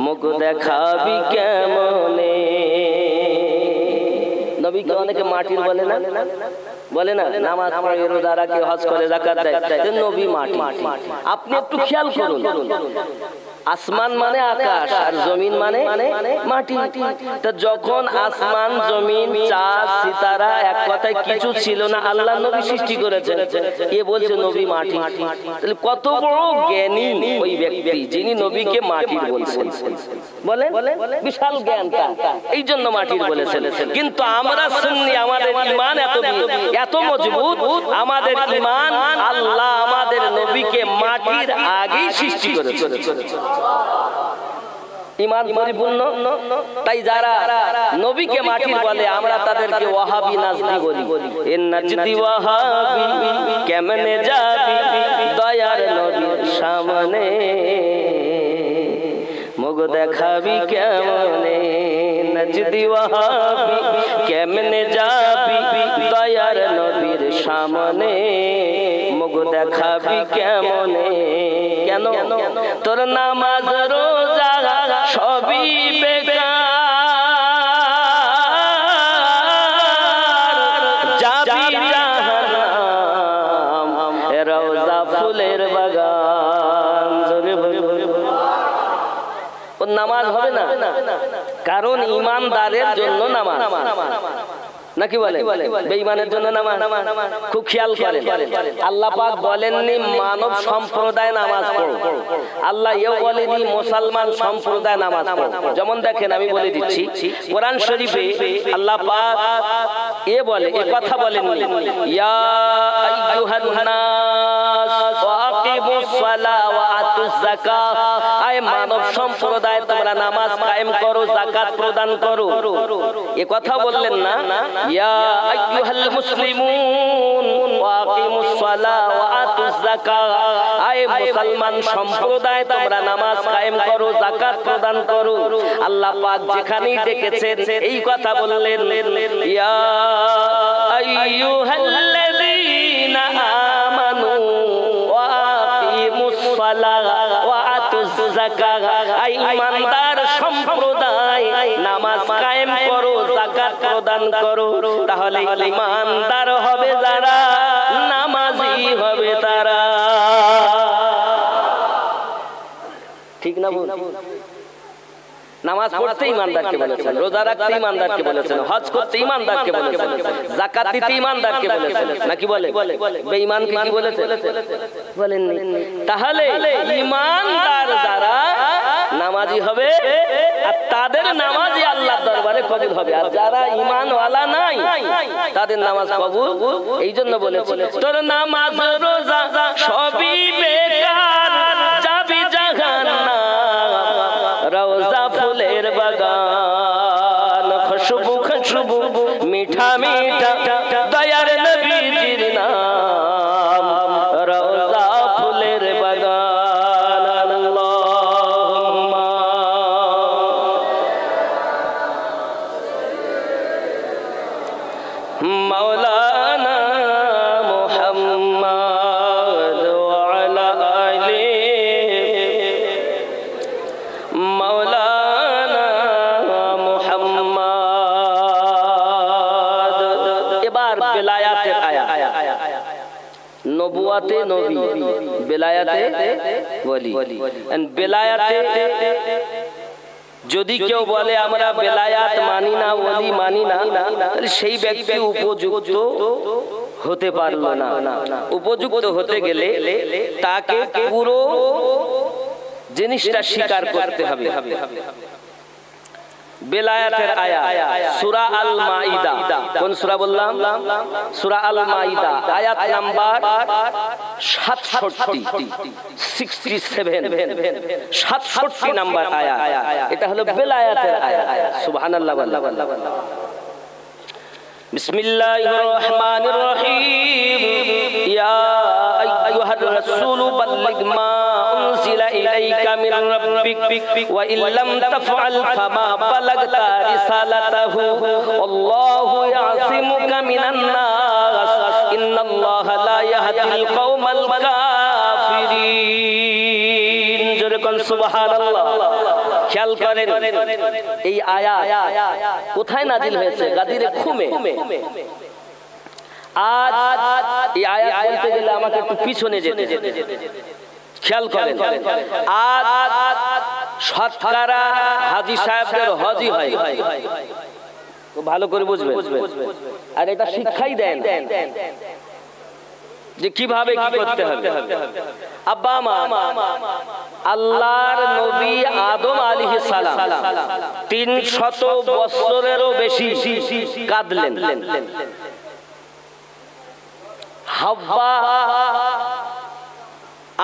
মুখ দেখাবি কেমনে। নবীকে অনেকে মাটির বলে না, বলে না? নামাজ পড়ে, রোজা রাখে, হজ করে, যাকাত দেয়, নবী মাটি। আপনি একটু খেয়াল করুন, আসমান মানে আকাশ আর জমিন মানে মাটি। তো যখন আসমান জমিন চাঁদ সিতারা এক কথায় কিছু ছিল না, আল্লাহ নবী সৃষ্টি করেছেন, এ বলছে নবী মাটি। তাহলে কত বড় জ্ঞানী ওই ব্যক্তি যিনি নবীকে মাটির বলছেন, বলেন? বিশাল জ্ঞান তার, এই জন্য মাটির বলেছেন। কিন্তু আমরা সুন্নি, আমাদের ঈমান এত মজবুত, আমাদের ঈমান আল্লাহ আমাদের নবীকে মাটির আগেই সৃষ্টি করেছেন। ঈমান পরিপূর্ণ। তাই যারা নবীকে মাটির বলে আমরা তাদেরকে ওয়াহাবি নাজদি বলি। এ নাজদি ওয়াহাবি কেমনে যাবি দয়ার নবীর সামনে, মুখ দেখাবি কেমনে। নাজদি ওয়াহাবি কেমনে যাবি দয়ার নবীর সামনে মুখ দেখাবি কেমনে কেন তোর নামাজ রোজা সবই বেকার যাবি জাহান্নাম রওজা ফুলের বাগান জোরে ওর নামাজ হবে না কারণ ঈমানদারের জন্য নামাজ নাকি বলে বেঈমানের জন্য নামাজ খুব খেয়াল করেন আল্লাহ পাক বলেননি মানব সম্প্রদায় নামাজ পড়ো আল্লাহ এও বলেনি মুসলমান সম্প্রদায় নামাজ পড়ো যেমন দেখেন আমি বলে দিচ্ছি কোরআন শরীফে আল্লাহ পাক এ বলে এ কথা বলেননি ইয়া আইয়ুহান নাস ওয়াকিমুস সালাহ ওয়া আতুজ যাকাত আয় মানব সম্প্রদায় তোমরা নামাজ কায়েম করো যাকাত প্রদান করো এ কথা বললেন না ইয়া আইয়ুহাল মুসলিমুন ওয়াকিমুস সালাহ ওয়া আতুজ যাকাত আয় মুসলমান সম্প্রদায় তোমরা নামাজ কায়েম করো যাকাত প্রদান করো আল্লাহ পাক যেখানেই ডেকেছেন এই কথা বললেন ইয়া আইয়ুহাল্লাযীনা আমানু ওয়াকিমুস সালাহ ওয়া আতুজ যাকাত আয় ঈমানদার সম্প্রদায় নামাজ কায়েম করো যাকাত প্রদান করো তাহলে ঈমানদার হবে যারা নামাজি হবে তারা ঠিক না বল নামাজ পড়তে ঈমানদারকে বলেছেন রোজা রাখতে ঈমানদারকে বলেছেন হজ করতে ঈমানদারকে বলেছেন যাকাত দিতে ঈমানদারকে বলেছেন নাকি বলে বেঈমানকে কি বলেছেন বলেননি তাহলে ঈমানদার যারা নামাজি হবে আর তাদের নামাজই আল্লাহর দরবারে কবুল হবে আর যারা ঈমানওয়ালা নাই তাদের নামাজ কবুল এইজন্য বলেছেন তোর নামাজ রোজা সবই বেকার যাবি জাহান্নাম রওজা ফুলের বাগান খুশবু খুশবু মিঠা মিঠা দয়ার নবীজির নাম রওজা ফুলের বাগান আল্লাহুম্মা মাওলানা মুহাম্মদ ওয়া আলা আলিহি মাওলানা মুহাম্মদ এবার বেলায়াতের আয়াত নবুয়াতে নবী বেলায়াতে ওলি বেলায়াতে যদি কেউ বলে আমরা বেলায়াত মানি না ওলি মানি না তাহলে সেই ব্যক্তি উপযুক্ত হতে পারলো না উপযুক্ত হতে গেলে তাকে পুরো জিনিসটা স্বীকার করতে হবে বেলায়াতের আয়াত সূরা আল মাইদা কোন সূরা বললাম সূরা আল মাইদা আয়াত নাম্বার 67 নাম্বার আয়াত এটা হলো বেলায়াতের আয়াত সুবহানাল্লাহ বিসমিল্লাহির রহমানির রহিম ইয়া আইয়ুহার রাসূল বাল্লিগ মা উনজিলা ইলাইকা মিন রাব্বিক ওয়া ইল্লাম তাফআল ফামা বালাগতা রিসালাতাহু আল্লাহু ইয়াসিমুকা মিনান নাস ইন্নাল্লাহা লা ইয়াহদিল কওমাল কাফিরিন জোরে কোন সুবহানাল্লাহ খেয়াল করেন এই আয়াত কোথায় নাজিল হয়েছে গাদিরে খুমে আজ এই আয়াত বলতে গেলে আমাকে একটু পিছনে যেতে খেয়াল করেন আজ শতকরা হাজী সাহেবদের হজই হয় তো ভালো করে বুঝবেন আর এটা শিক্ষাই দেন যে কিভাবে কি করতে হবে আব্বা মা আল্লাহর নবী আদম আলাইহিস সালাম 300 বছরেরও বেশি কাঁদলেন হাওয়া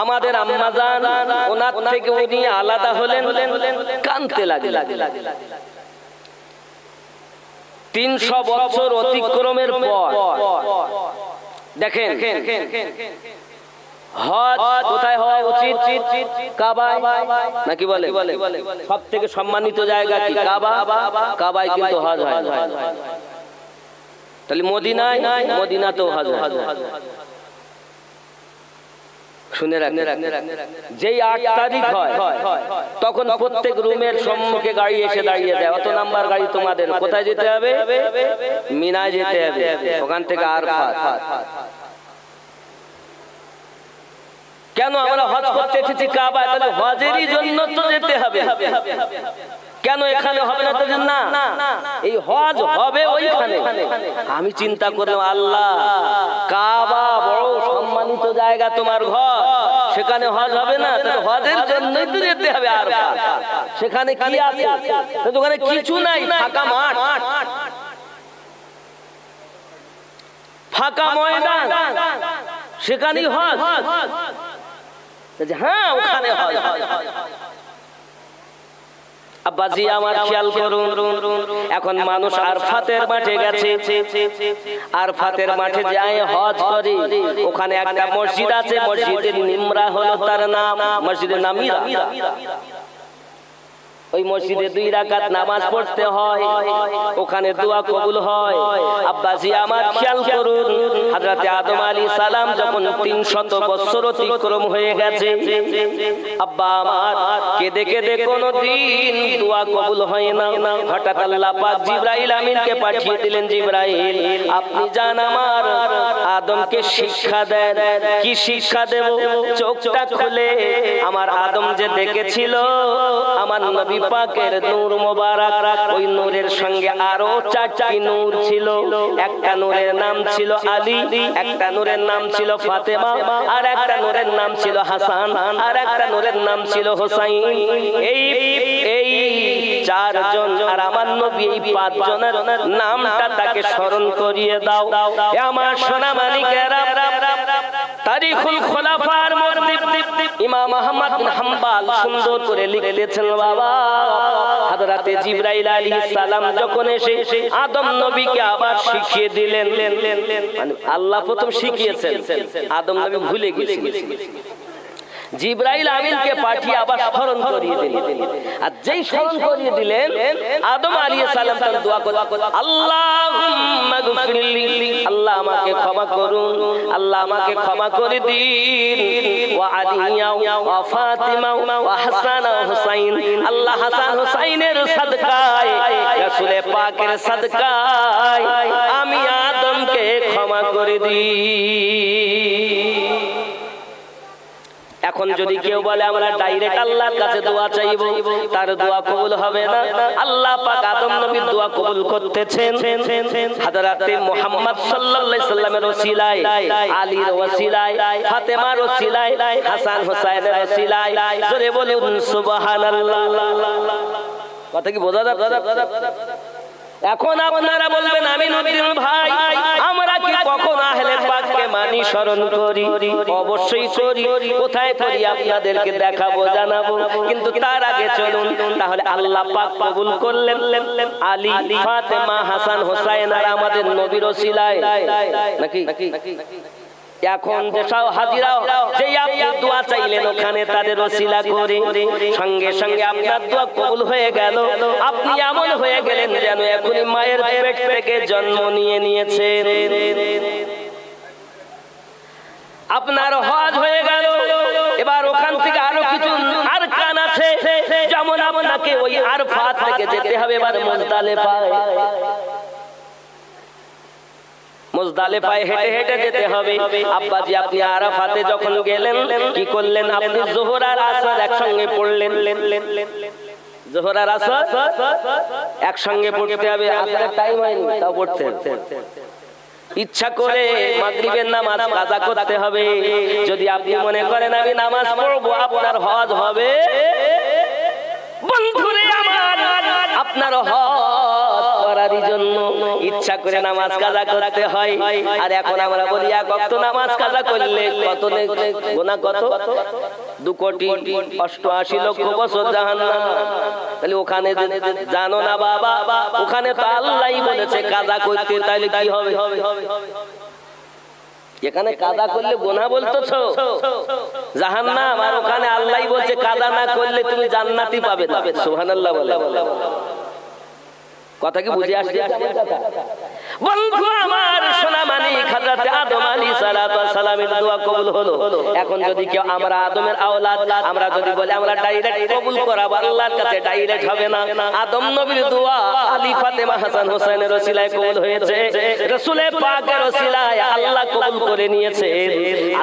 আমাদের আম্মা জান ওনার থেকে উনি আলাদা হলেন কাঁদতে লাগলেন 300 বছর অতিক্রমের পর দেখেন হজ কোথায় হওয়া উচিত কাবায় নাকি বলে সবথেকে সম্মানিত জায়গা কি কাবা কাবায় কিন্তু হজ হয় তাহলে মদিনায়, মদিনাতেও হজ। শুনে রাখেন, যেই 8 তারিখ হয় তখন প্রত্যেক রুমের সম্মুখে গাড়ি এসে দাঁড়িয়ে দেয়, অত নাম্বার গাড়ি তোমাদের, কোথায় যেতে হবে? মিনায় যেতে হবে, ওখান থেকে আরাফাত। কেন আমরা হজ করতে এসেছি কাবায়? তাহলে হজেরই জন্য তো যেতে হবে। কেন এখানে হবে না? না, এই হজ হবে ওইখানে। আমি চিন্তা করলাম, আল্লাহ, কাবা বড় সম্মানিত জায়গা, তোমার ঘর, সেখানে হজ হবে না? তাহলে হজের জন্যই তো যেতে হবে আরাফাত। সেখানে কি আছে? ওখানে কিছু নাই, ফাঁকা মাঠ, ফাঁকা ময়দান, সেখানেই হজ। হ্যাঁ, ওখানে হজ। আব্বাজি আমার খেয়াল করুন, এখন মানুষ আরাফাতের মাঠে গেছে, আরাফাতের মাঠে যায় হজ করে। ওখানে একটা মসজিদ আছে, মসজিদের নিমরা হলো তার নাম, মসজিদের নামিরা। ওই মসজিদে 2 রাকাত নামাজ পড়তে হয়, ওখানে দোয়া কবুল হয়। আব্বাজি আমার খেয়াল করুন, হযরতে আদম আলাইহিস সালাম যখন 300 বছর অতিক্রম হয়ে গেছে, আব্বা আমার কেঁদে কেঁদে কোনদিন দোয়া কবুল হয় না। হঠাৎ আল্লাহ পাক জিবরাইল আমিনকে পাঠিয়ে দিলেন, জিবরাইল আপনি যান আমার আদমকে শিক্ষা দেন। কি শিক্ষা দেব? চোখটা খুলে আমার আদম যে দেখেছিল আমার নবী পাকের নূর মোবারক, ওই নূরের সঙ্গে আরো 4টি নূর ছিল। একটা নূরের নাম ছিল আলী, একটা নূরের নাম ছিল ফাতেমা, আর একটা নূরের নাম ছিল হাসান, আর একটা নূরের নাম ছিল হোসাইন। এই 4 জন আর আমার নবী, এই 5 জনের নামটা তাকে স্মরণ করিয়ে দাও। আমার সোনা মানিকেরা, তারিখুল খোলাফার মধ্যে ইমাম আহমদ বিন হাম্বল সুন্দর করে লিখেছেন, বাবা হযরতে জিবরাইল আলাইহিস সালাম যখন এসে আদম নবীকে আবার শিখিয়ে দিলেন, মানে আল্লাহ প্রথম শিখিয়েছেন, আদম নবী ভুলে গেছিলেন, জিবরাইল আমিনকে পাঠিয়ে আবার স্মরণ করিয়ে দিলেন। আর যেই স্মরণ করিয়ে দিলেন, আদম আলাইহিস সালাম তার দোয়া করলেন, আল্লাহুম্মা গফিরলি, আল্লাহ আমাকে ক্ষমা করুন, আল্লাহ আমাকে ক্ষমা করে দিন। ওয়া আলিয়া ওয়া ফাতিমা ওয়া হাসান ওয়া হুসাইন, আল্লাহ হাসান হুসাইনের সাদকায়, রাসূল পাকের সাদকায় আমি আদমকে ক্ষমা করে দিই। এখন যদি কেউ বলে আমরা ডাইরেক্ট আল্লাহর কাছে দোয়া চাইবো, তার দোয়া কবুল হবে না। আল্লাহ পাক আদম নবীর দোয়া কবুল করতেছেন হযরতে মুহাম্মদ সাল্লাল্লাহু আলাইহি সাল্লামের ওসিলায়, আলীর ওসিলায়, ফাতেমার ওসিলায়, হাসান হুসাইনের ওসিলায়। জোরে বলুন সুবহানাল্লাহ। কথা কি বোঝা যাচ্ছে? এখন আপনারা বলবেন, আমিনুদ্দিন ভাই, আমরা কি কখন আহলে পাককে মানি, স্মরণ করি? অবশ্যই করি। কোথায় করি আপনাদেরকে দেখাবো, জানাবো। কিন্তু তার আগে চলুন, তাহলে আল্লাহ পাক কবুল করলেন আলী, ফাতেমা, হাসান, হোসাইন আর আমাদের নবীর ওসিলায়, নাকি? এখন যে সব হাজিরা, যেই আপনি দোয়া চাইলেন ওখানে তাদের ওসিলা করে সঙ্গে সঙ্গে আপনার দোয়া কবুল হয়ে গেল। আপনি এমন হয়ে গেলেন যেন এখনই মায়ের পেট থেকে জন্ম নিয়েছেন। আপনার হজ হয়ে গেল। এবার ওখান থেকে আরো কিছু আরকান আছে, যেমন আপনাকে ওই আরাফাত থেকে যেতে হবে এবার মুজদালিফায়। মুজদালিফায় হেঁটে হেঁটে যেতে হবে। আব্বাজি আপনি আরাফাতে যখন গেলেন কি করলেন? আপনি যোহর আর আসর একসঙ্গে পড়লেন। যোহর আর আসর একসঙ্গে পড়তে হবে। আসরের টাইম হয়নি, তাও পড়তে হবে। ইচ্ছা করে মাগরিবের নামাজ কাজা করতে হবে। যদি আপনি মনে করেন আমি নামাজ পড়বো, আপনার হজ হবে। বন্ধুরে আমার, আপনার হজ করার জন্য ইচ্ছা করে নামাজ কাজা করতে হয়। আর এখন আমরা বলি এক ওয়াক্ত নামাজ কাজা করলে কত গুনাহ, কত 2,88,00,000 বছর জাহান্নাম। তাহলে ওখানে জানো না বাবা, ওখানে তো আল্লাহই বলেছে কাজা করতে, তাহলে কি হবে? এখানে কাজা করলে গুনাহ বলতেছো জাহান্নাম, আর ওখানে আল্লাহই বলছে কাজা না করলে তুমি জান্নাতি পাবে না। সুবহানাল্লাহ বলে। কথা কি বুঝে আসছে বন্ধু আমার? সোনামানি হযরত আদম আলাইহিস সালাতু ওয়াস সালামের দোয়া কবুল হলো। এখন যদি কেউ আমরা আদমের আওলাদ আমরা যদি বলি আমরা ডাইরেক্ট কবুল করাবো, আল্লাহর কাছে ডাইরেক্ট হবে না। আদম নবীর দোয়া আলী ফাতেমা হাসান হোসেনের ওসিলায় কবুল হয়েছে, রাসূলে পাকের ওসিলায় আল্লাহ কবুল করে নিয়েছে।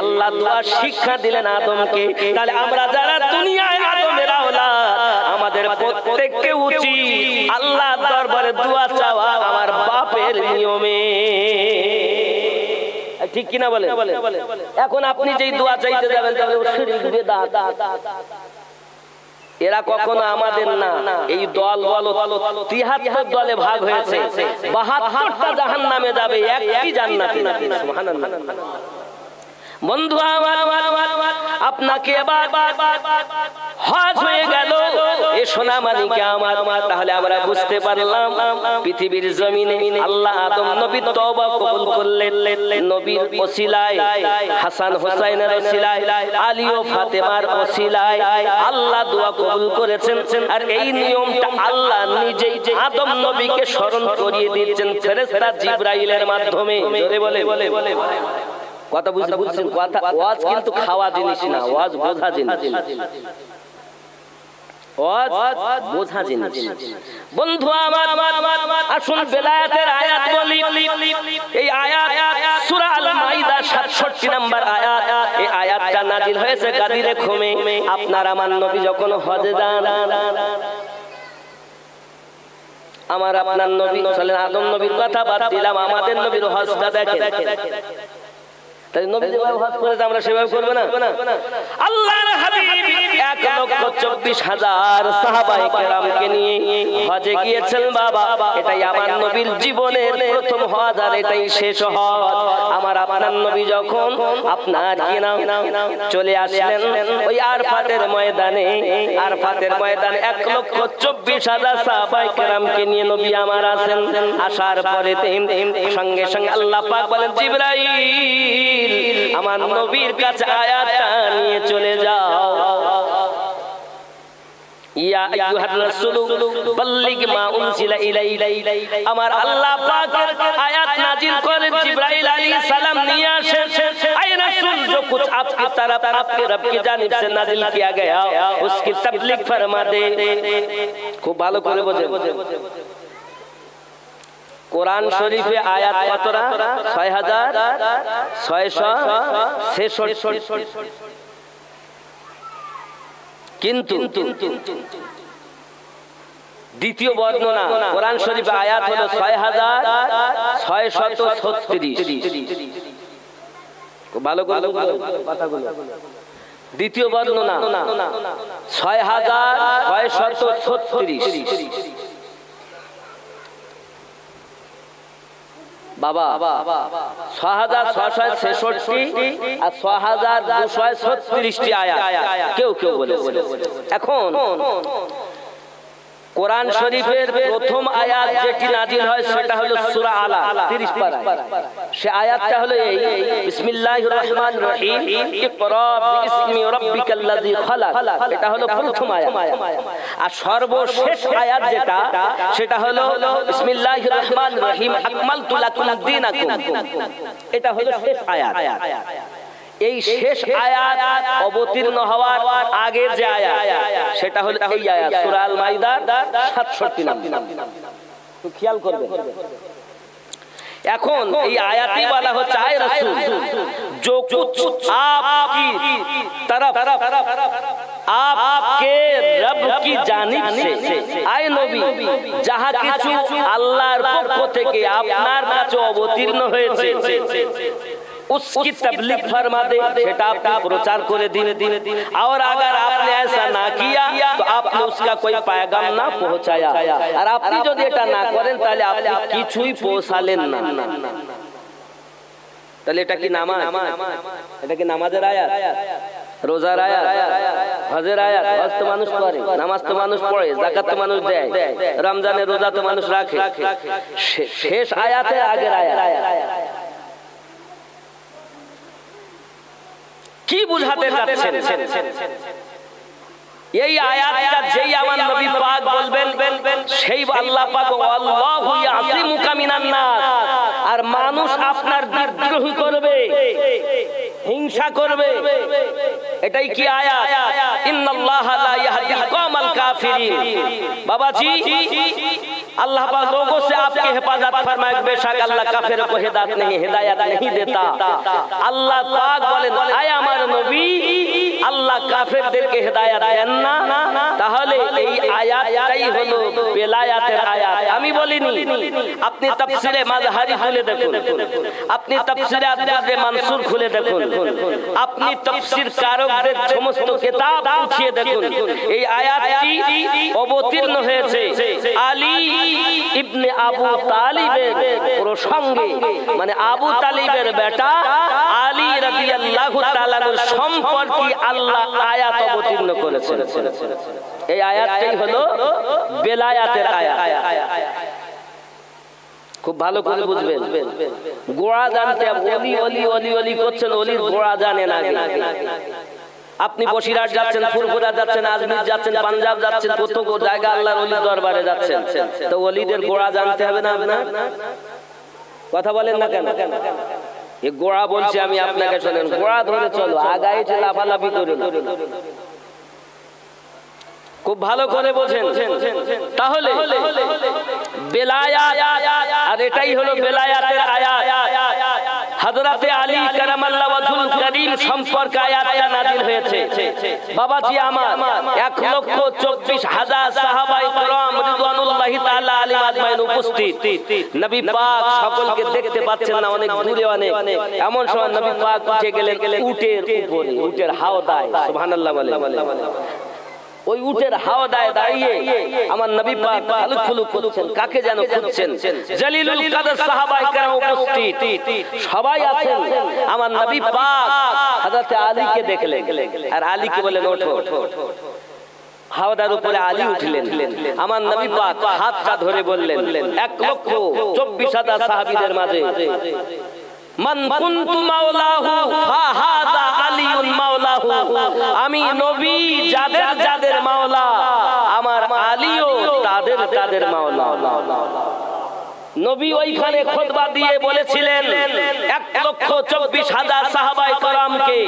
আল্লাহ দোয়া শিক্ষা দিলেন আদমকে। তাহলে আমরা যারা দুনিয়ায় আদমের আওলাদ আমাদের প্রত্যেককে উচিত আল্লাহর দরবারে দোয়া চাওয়া আমার বাপের নিয়মে, ঠিক কিনা বলে? এখন আপনি যেই দোয়া চাইতে যাবেন তাহলে শিরক বিদআত। এরা কখনো আমাদের না। এই দল বলো ৭৩ দলে ভাগ হয়েছে, ৭২টা জাহান্নামে যাবে, একটি জান্নাতে। সুবহানাল্লাহ। বন্ধু আমার আপনাকে এবার হজ হয়ে গেল এ সোনামানিকে আমার। তাহলে আমরা বুঝতে পারলাম পৃথিবীর জমিনে আল্লাহ আদম নবীর তওবা কবুল করলেন, নবীর ওসিলায় হাসান হোসেনের ওসিলায় আলী ও ফাতেমার ওসিলায় আল্লাহ দোয়া কবুল করেছেন। আর এই নিয়মটা আল্লাহ নিজেই আদম নবীকে স্মরণ করিয়ে দিচ্ছেন ফেরেশতা জিবরাইলের মাধ্যমে। জোরে বলে কথা বুঝছেন? কথা ওয়াজ কিন্তু খাওয়া জিনিস না, ওয়াজ বোঝা জিনিস, ওয়াজ বোঝা জিনিস। বন্ধু আমার আসুন বেলায়েতের আয়াত বলি। এই আয়াত সূরা আল মাইদা ৬৭ নম্বর আয়াত। এই আয়াতটা নাযিল হয়েছে গাদিরে খুমে। আপনার আমার নবী যখন হজে যান, আমার আপনার নবী চলেন, আদম নবীর কথা বাদ দিলাম, আমাদের নবীর হজটা দেখেন। তাই নবী যেভাবে হজ করেছে আমরা সেভাবে করব না? আল্লাহর হাবিব ১,২৪,০০০ সাহাবায়ে কেরামকে নিয়ে হজে গিয়েছেন বাবা। এটাই আমার নবীর জীবনের প্রথম হজ আর এটাই শেষ হজ। আমার আপনার নবী যখন আপনার কি নাম চলে আসলেন ওই আরফাতের ময়দানে, আরফাতের ময়দানে ১,২৪,০০০ সাহাবায়ে কেরামকে নিয়ে নবী আমার আসেন। আসার পরে সঙ্গে সঙ্গে আল্লাহ পাক বলেন, জিবরাইল আমার নবীর কাছে আয়াতটা নিয়ে চলে যাও। ইয়া আইয়ুহার রাসূলু বাল্লিগ মা উনজিলা ইলাইকা। আমার আল্লাহ পাকের আয়াত নাযিল করেন, জিবরাইল আলাইহিস সালাম নিয়ে আসেন। আয় রাসূল जो कुछ आपकी तरफ आपके रब की जानिब से नाजिल किया गया उसकी तबलीग फरमा दे। খুব ভালো করে বোঝেন। কোরআন শরীফে আয়াত কতটা? ৬,৬৬৬। কিন্তু দ্বিতীয় বর্ণনা কোরআন শরীফে আয়াত হলো ৬,৬৩৬। ভালো করে কথাগুলো। দ্বিতীয় বর্ণনা ৬,৬৩৬। বাবা ৬,৬৬৬ আর ৬,২৩৬টি আয়াত কেউ কেউ বলেছে। এখন কোরআন শরীফের প্রথম আয়াত যেটি নাযিল হয় সেটা হলো সূরা আলা 30 পারা। সে আয়াতটা হলো এই, বিসমিল্লাহির রহমানির রহিম ইকরা বিসমি রাব্বিকাল্লাযী খালাক। এটা হলো প্রথম আয়াত। আর সর্বশেষ আয়াত যেটা সেটা হলো বিসমিল্লাহির রহমানির রহিম আকমালতু লাকুম দীনাকুম। এটা হলো শেষ আয়াত। এই শেষ আয়াত অবতীর্ণ হওয়ার আগে যে আয়াত সেটা হলো এই আয়াত সূরা আল মাইদার ৬৭ নম্বর। তো খেয়াল করবেন। এখন এই আয়াতই বলা হচ্ছে, আয় রাসূল जो कुछ आपकी तरफ आपके रब की जानिब से, আয় নবী যাহা কিছু আল্লাহর পক্ষ থেকে আপনার কাছে অবতীর্ণ হয়েছে उसकी तबलीग फरमा दे, सेटा आपने प्रचार करे दिन। और अगर आपने ऐसा ना किया तो आपने उसका कोई पैगाम ना पहुंचाया। और आपने जो এটা না করেন তাহলে আপনি কিছুই পৌঁছালেন না। তাহলে এটা কি নামাজ? এটা কি নামাজের আয়াত? রোজার আয়াত? হজের আয়াত? হজ তো মানুষ করে, নামাজ তো মানুষ পড়ে, যাকাত তো মানুষ দেয়, রমজানের রোজা তো মানুষ রাখে। শেষ আয়াতের আগের আয়াত কি বুঝাতে যাচ্ছেন? এই আয়াতটা যেই আমার নবী পাক বলবেন সেই আল্লাহ পাক আল্লাহু ইয়াসিমুকা মিনান নাস, আর মানুষ আপনার বিদ্রোহ করবে, হিংসা করবে। এটাই কি আয়াত? ইন্নাল্লাহা লা ইয়াহদিল কওমাল কাফিরিন। বাবাজি, अल्लाह पाक लोगों से आपकी हिफाजत फरमाए, बेशक अल्लाह काफिर को हिदायत नहीं देता। अल्लाह पाक बोलेन, आय আমার নবী, আল্লাহ কাফেরদেরকে হিদায়াত দেন না। তাহলে এই আয়াতটাই হলো বেলায়াতের আয়াত। আমি বলিনি, আপনি তাফসিরে মাজহারি খুলে দেখুন, আপনি তাফসিরে আদ-দুররে মানসুর খুলে দেখুন, আপনি তাফসির কারকদের সমস্ত কিতাব উঠিয়ে দেখুন। এই আয়াতটি অবতীর্ণ হয়েছে আলী ইবনে আবু তালিবের প্রসঙ্গে, মানে আবু তালিবের বেটা আলী রাদিয়াল্লাহু তাআলার সম্পর্কে আল্লাহ আয়াত অবতীর্ণ করেছেন। এই আয়াতটাই হলো বেলায়াতের আয়াত। খুব ভালো করে বুঝবেন। গোড়া জানতে ওলি ওলি ওলি ওলি করছেন, ওলির গোড়া জানেন আগে। আপনি বসিরহাট যাচ্ছেন, ফুরফুরা যাচ্ছেন, আজমির যাচ্ছেন, পাঞ্জাব যাচ্ছেন, কত জায়গা আল্লাহর ওলির দরবারে যাচ্ছেন, তো ওলিদের গোড়া জানতে হবে না আপনার? কথা বলেন না কেন? এই গোড়া বলছি আমি আপনাকে, শোনেন, গোড়া ধরে চলো, আগায় লাফালাফি করুন। খুব ভালো করে বোঝেন। তাহলে বেলায়াত, আর এটাই হলো বেলায়াতের আয়াত। হযরতে আলী কারামাল্লাহু ওয়াজহুল কারীম সম্পর্কে আয়াতটা নাযিল হয়েছে। বাবাজি আমার, 1,24,000 সাহাবায়ে কেরাম রিদওয়ানুল্লাহি তাআলা আলাইহিম আজমাইন উপস্থিত। নবী পাক সকলকে দেখতে পাচ্ছেন না, অনেক দূরে অনেক। এমন সময় নবী পাক উঠে গেলেন উটের উপরে, উটের হাওদায়। সুবহানাল্লাহ বলে। ওই উটের হাওদায় দাঁড়িয়ে আমার নবী পাক আলুখুলু করছেন, কাকে যেন খুঁজছেন। জলিলুল কদর সাহাবায়ে কেরাম উপস্থিত, সবাই আছেন। আমার নবী পাক হযরত আলীকে দেখলেন, আর আলীকে বলেন ওঠো। হাওদার উপরে আলী উঠলেন। আমার নবী পাক হাতটা ধরে বললেন, 1,24,000 সাহাবীদের মাঝে মান কুনতু মাওলাহু ফাহাদা আলিউন মাওলাহু, আমি নবী যাদের মাওলা, আমার আলীও তাদের মাওলা। নবী ওইখানে খুতবা দিয়ে বলেছিলেন 1,24,000 সাহাবায়ে কেরামকে,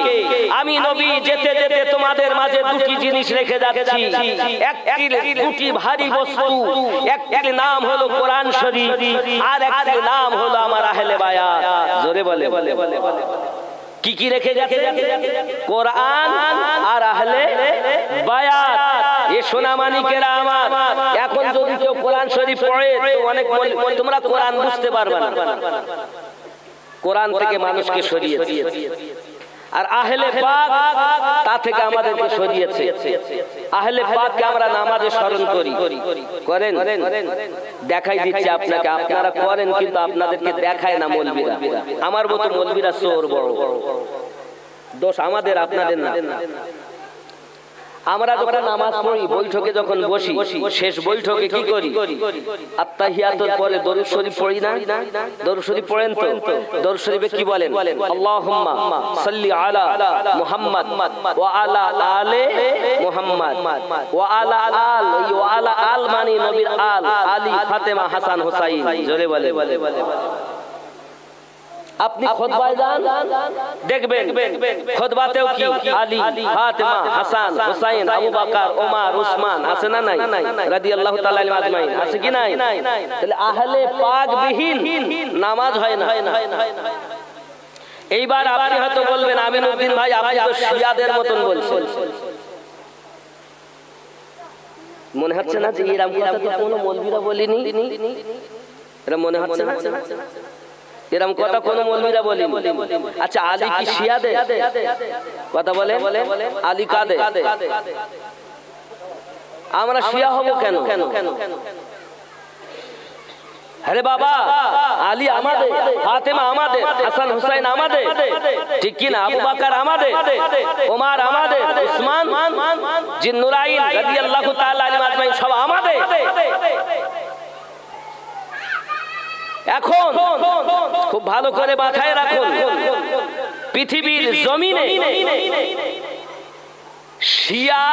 আমি নবী যেতে যেতে তোমাদের মাঝে দুটি জিনিস রেখে যাচ্ছি। দুটি ভারী বস্তু, একটির নাম হলো কোরআন শরীফ, আর একটির নাম হলো আমার আহলে বায়াত। জোরে বলে। কি কি রেখে গেছে? কোরআন আর আহলে বায়াত। এ সোনামানিকেরা আমার, এখন যদি কেউ কোরআন শরীফ পড়ে তো অনেক, তোমরা কোরআন বুঝতে পারবে না। কোরআন থেকে মানুষকে সরিয়েছে, আর আহলে পাক তা থেকে আমাদেরকে সরিয়েছে। আহলে পাককে আমরা নামাজে স্মরণ করি, করেন? দেখাই দিচ্ছি আপনাকে, আপনারা করেন কিন্তু আপনাদেরকে দেখায় না মৌলবীরা। আমার মতো মৌলবীরা চোর বড়। দোষ আমাদের, আপনাদের না। আমরা যখন নামাজ পড়ি, বৈঠকে যখন বসি, শেষ বৈঠকে কি করি? আত্তাহিয়াতুর পরে দরুদ শরীফ পড়ি না? দরুদ শরীফ পড়েন তো? দরুদ শরীফে কি বলেন? আল্লাহুম্মা সাল্লি আলা মুহাম্মাদ ওয়া আলা আলে মুহাম্মাদ ওয়া আলা আল। ওয়া আলা আল মানে নবীর আল, আলী, ফাতেমা, হাসান, হুসাইন। জোরে বলে। আপনি খুতবায় যান, দেখবেন খুতবাতেও কি আলী, ফাতেমা, হাসান, হুসাইন, আবু বকর, ওমর, উসমান আছে না নাই? রাদিয়াল্লাহু তাআলা আনহুম আজমাইন আছে কি নাই? তাহলে আহলে পাক বিহীন নামাজ হয় না। এইবার আপনি হয়তো বলবেন, আমিনউদ্দিন ভাই আপনি তো শিয়াদের মতন বলছেন। মনে হচ্ছে না যে এরকম কথা তো কোনো মৌলবীরা বলেনি? এরা মনে হচ্ছে না এরকম কথা কোনো মৌলবীরা বলেনি। আচ্ছা, আলী কি শিয়াদের? কথা বলে, আলী কাদের? আমরা শিয়া হব কেন? আরে বাবা, আলী আমাদের, ফাতেমা আমাদের, হাসান হুসাইন আমাদের, ঠিক কি না? আবু বকর আমাদের, ওমর আমাদের, উসমান জিন্নুরাইন রাদিয়াল্লাহু তাআলা আনহুম আজমাইন সব আমাদের। এখন খুব ভালো করে মাথায় রাখুন, পৃথিবীর জমিনে শিয়া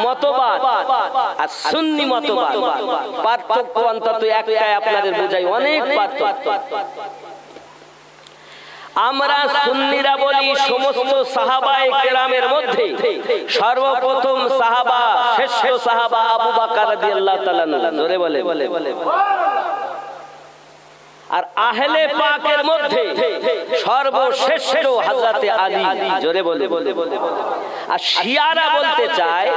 মতবাদ আর সুন্নি মতবাদ পার্থক্য অন্তত একটাই আপনাদের বুঝাই, অনেক পার্থক্য। আমরা সুন্নিরা বলি সমস্ত সাহাবায়ে কেরামের মধ্যে সর্বপ্রথম সাহাবা, শ্রেষ্ঠ সাহাবা আবু বকর রাদিয়াল্লাহু তাআলা আনহু, জোরে বলে। আর আহলে পাকের মধ্যে সর্বশ্রেষ্ঠ হযরতে আলী, জোরে বলে। আর শিয়ারা বলতে চায়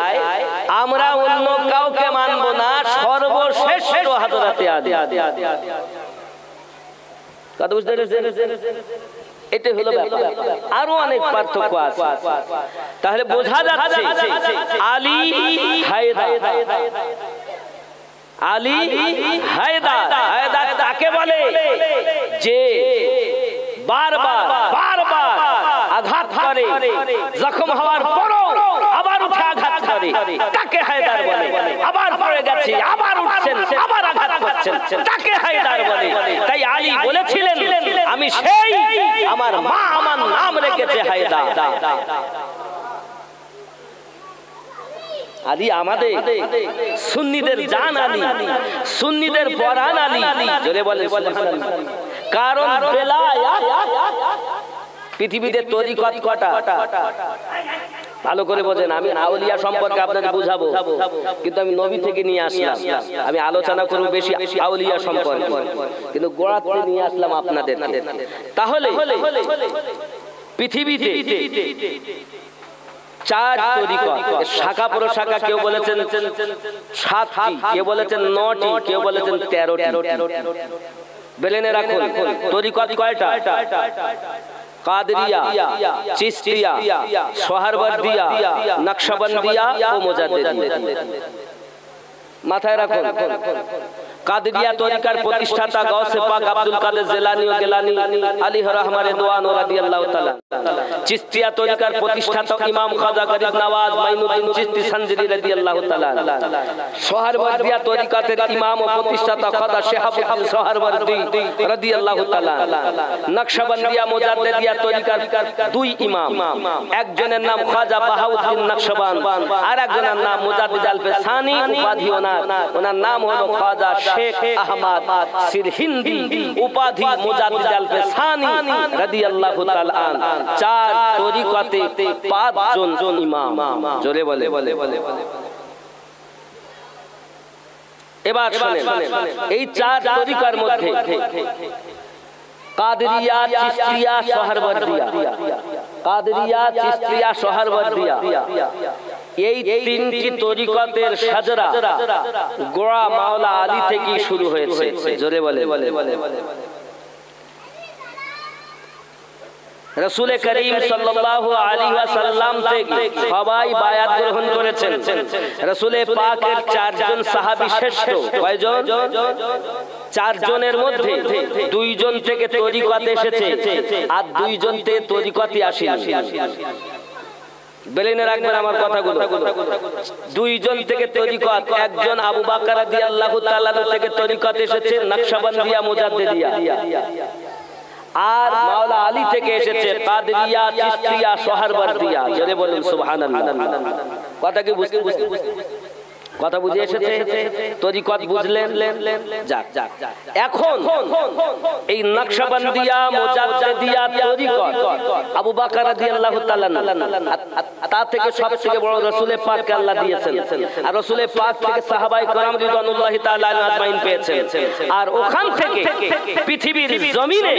আমরা অন্য কাউকে মানব না, সর্বশ্রেষ্ঠ হযরতে আলী। কথা বুঝতে পেরেছেন? এটা হলো ব্যাপার। আরো অনেক পার্থক্য আছে। তাহলে বোঝা যাচ্ছে আলী হায়দার, আলী হায়দার। হায়দার তাকে বলে যে বারবার আঘাত করে, জখম হওয়ার পরও আবার উঠে আঘাত করে, তাকে হায়দার বলে। আবার পড়ে গেছে, আবার উঠছেন, আবার আঘাত করছেন, তাকে হায়দার বলে। তাই আলী বলেছিলেন আমি সেই, আমার মা আমার নাম রেখেছে হায়দার। আলী আমাদের সুন্নিদের জান আলী, সুন্নিদের পরাণ আলী, জোরে বলে সুবহানাল্লাহ। কারণ বেলায়াত পৃথিবীতে তরিকত কটা, ভালো করে বোঝেন। আমি আউলিয়া সম্পর্কে আপনাদের বুঝাবো, কিন্তু আমি নবী থেকে নিয়ে আসলাম। আমি আলোচনা করব বেশি আউলিয়া সম্পর্কে, কিন্তু গোড়া থেকে নিয়ে আসলাম আপনাদের। তাহলে পৃথিবীতে চার তরিকত, শাখা প্রশাখা, কেউ বলেছেন 7টি, কেউ বলেছেন 9টি, কেউ বলেছেন 13টি। বেলেনে রাখুন তরিকত কয়টা? কাদরিয়া, চিশতিয়া, সোহরওয়ার্দিয়া, নকশবন্দিয়া ও মুজাদ্দিদিয়া। মাথায় রাখুন কাদরিয়া তরিকার প্রতিষ্ঠাতা গাউসে পাক আব্দুল কাদের জিলানী ও গিলানী আলাইহি রহমাত রিদওয়ান রাদিয়াল্লাহু তাআলা। চিশতিয়া তরিকার প্রতিষ্ঠাতা ইমাম খাজা গরিব নওয়াজ মাইনুদ্দিন চিশতি সঞ্জরি রাদিয়াল্লাহু তাআলা। সোহরওয়ার্দিয়া তরিকাতের ইমাম ও প্রতিষ্ঠাতা খাজা শিহাবুদ্দিন সোহরওয়ার্দি রাদিয়াল্লাহু তাআলা। নকশবন্দিয়া মুজাদ্দিদিয়া তরিকার দুই ইমাম, একজনের নাম খাজা বাহাউদ্দিন নকশবন্দ, আর একজনের নাম মুজাদ্দিদ আল-ফিসানি, উপাধি ওনার নাম হলো খাজা শেখ আহমদ সিরহিন্দি, উপাধি মুজাদ্দিদ আল-ফিসানি রাদিয়াল্লাহু তাআলা আন। চার তরিকতে 5 জন ইমাম, জোরে বলে। এবার শুনেন এই চার তরিকার মধ্যে কাদরিয়া, চিশতিয়া, সোহরওয়ার্দিয়া, কাদরিয়া, চিশতিয়া, সোহরওয়ার্দিয়া, এই তিনটি তরিকতের সাজরা গোড়া মাওলা আলী থেকে শুরু হয়েছে, জোরে বলে। রাসূল করিম সাল্লাল্লাহু আলাইহি ওয়াসাল্লাম থেকে সবাই বায়াত গ্রহণ করেছেন। রাসূল পাকের 4 জন সাহাবী শ্রেষ্ঠ। কয়জন? 4 জনের মধ্যে 2 জন থেকে তরিকত এসেছে, আর 2 জন থেকে তরিকতই আসেনি। বেলেনে রাখবেন আমার কথাগুলো। 2 জন থেকে তরিকত, একজন আবু বকর রাদিয়াল্লাহু তাআলা থেকে তরিকত এসেছে নকশবন্দিয়া মুজাদ্দিদিয়া, আর মাওলা আলী থেকে এসেছে কাদরিয়া, চিশতিয়া, সোহরওয়ার্দিয়া। জোরে বলেন সুবহানাল্লাহ। কথা কি কথা বুঝে এসেছে? তরিকত বুঝলেন? যাক। এখন এই নকশবন্দিয়া মুজাদ্দিদিয়া তরিকত আবু বকর রাদিয়াল্লাহু তাআলা তা থেকে সবথেকে বড় রাসূল পাককে আল্লাহ দিয়েছেন, আর রাসূল পাক থেকে সাহাবায়ে কেরাম রিদওয়ানুল্লাহি তাআলা আজমাইন পেয়েছেন। আর ওখান থেকে পৃথিবীর জমিনে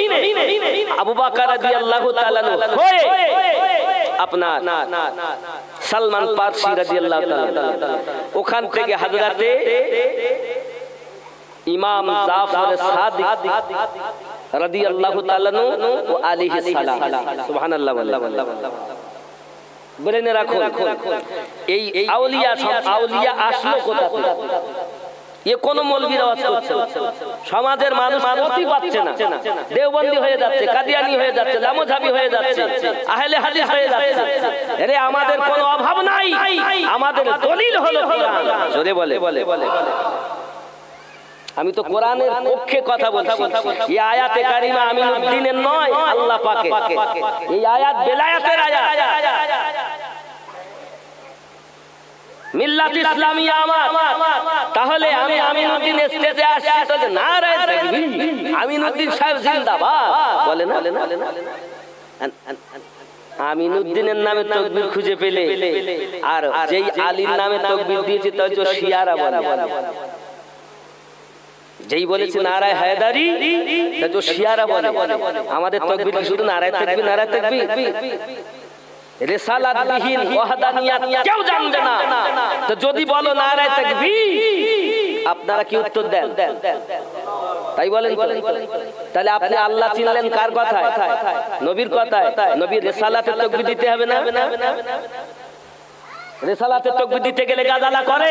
আবু বকর রাদিয়াল্লাহু তাআলা হয়ে আপনার সালমান ফারসি রাদিয়াল্লাহু তাআলা, ওখান থেকে হযরতে ইমাম জাফর সাদিক রাদিয়াল্লাহু তাআলা ও আলাইহিস সালাম। সুবহানাল্লাহ। বলেন রাখুন এই আউলিয়া, সব আউলিয়া আসলো কোথা থেকে? এ কোন মৌলবীর আওয়াজ করছে? সমাজের মানুষ গতি পাচ্ছে না, দেওবন্দি হয়ে যাচ্ছে, কাদিয়ানি হয়ে যাচ্ছে, লামোঝাবি হয়ে যাচ্ছে, আহলে হাদিস হয়ে যাচ্ছে। আরে আমাদের কোনো অভাব নাই, আমাদের দলিল হলো কোরআন। জোরে বলে। আমি তো কোরআনের পক্ষে কথা বলছি। এই আয়াতে কারিমা আমিনুদ্দিনের নয়, আল্লাহ পাকের। এই আয়াত বেলায়েতের আয়াত। মিল্লাত ইসলামিয়া আমার। তাহলে আমি আমিনউদ্দিন স্টেজে আসছি তো নারায়ে তাকবীর, আমিনউদ্দিন সাহেব জিন্দাবাদ বলে না। আমিনউদ্দিনের নামে তাকবীর খুঁজে পেলে আর যেই আলীর নামে তাকবীর দিয়েছে তাই তো শিয়ারা বলে। যেই বলেছে নারায়ে হায়দারি তাই তো শিয়ারা বলে। আমাদের তাকবীর শুধু নারায়ে তাকবীর, নারায়ে তাকবীর। রিসালাত বিহীন ওয়াহদানিয়াত কেউ জানবে না। তো যদি বলো নারায়ে তাকবীর, আপনারা কি উত্তর দেন? তাই বলেন। তাহলে আপনি আল্লাহ চিনলেন কার কথায়? নবীর কথায়। নবীর রিসালাতে তাকবীর দিতে হবে না? রিসালাতে তাকবীর দিতে গেলে গাদালা করে,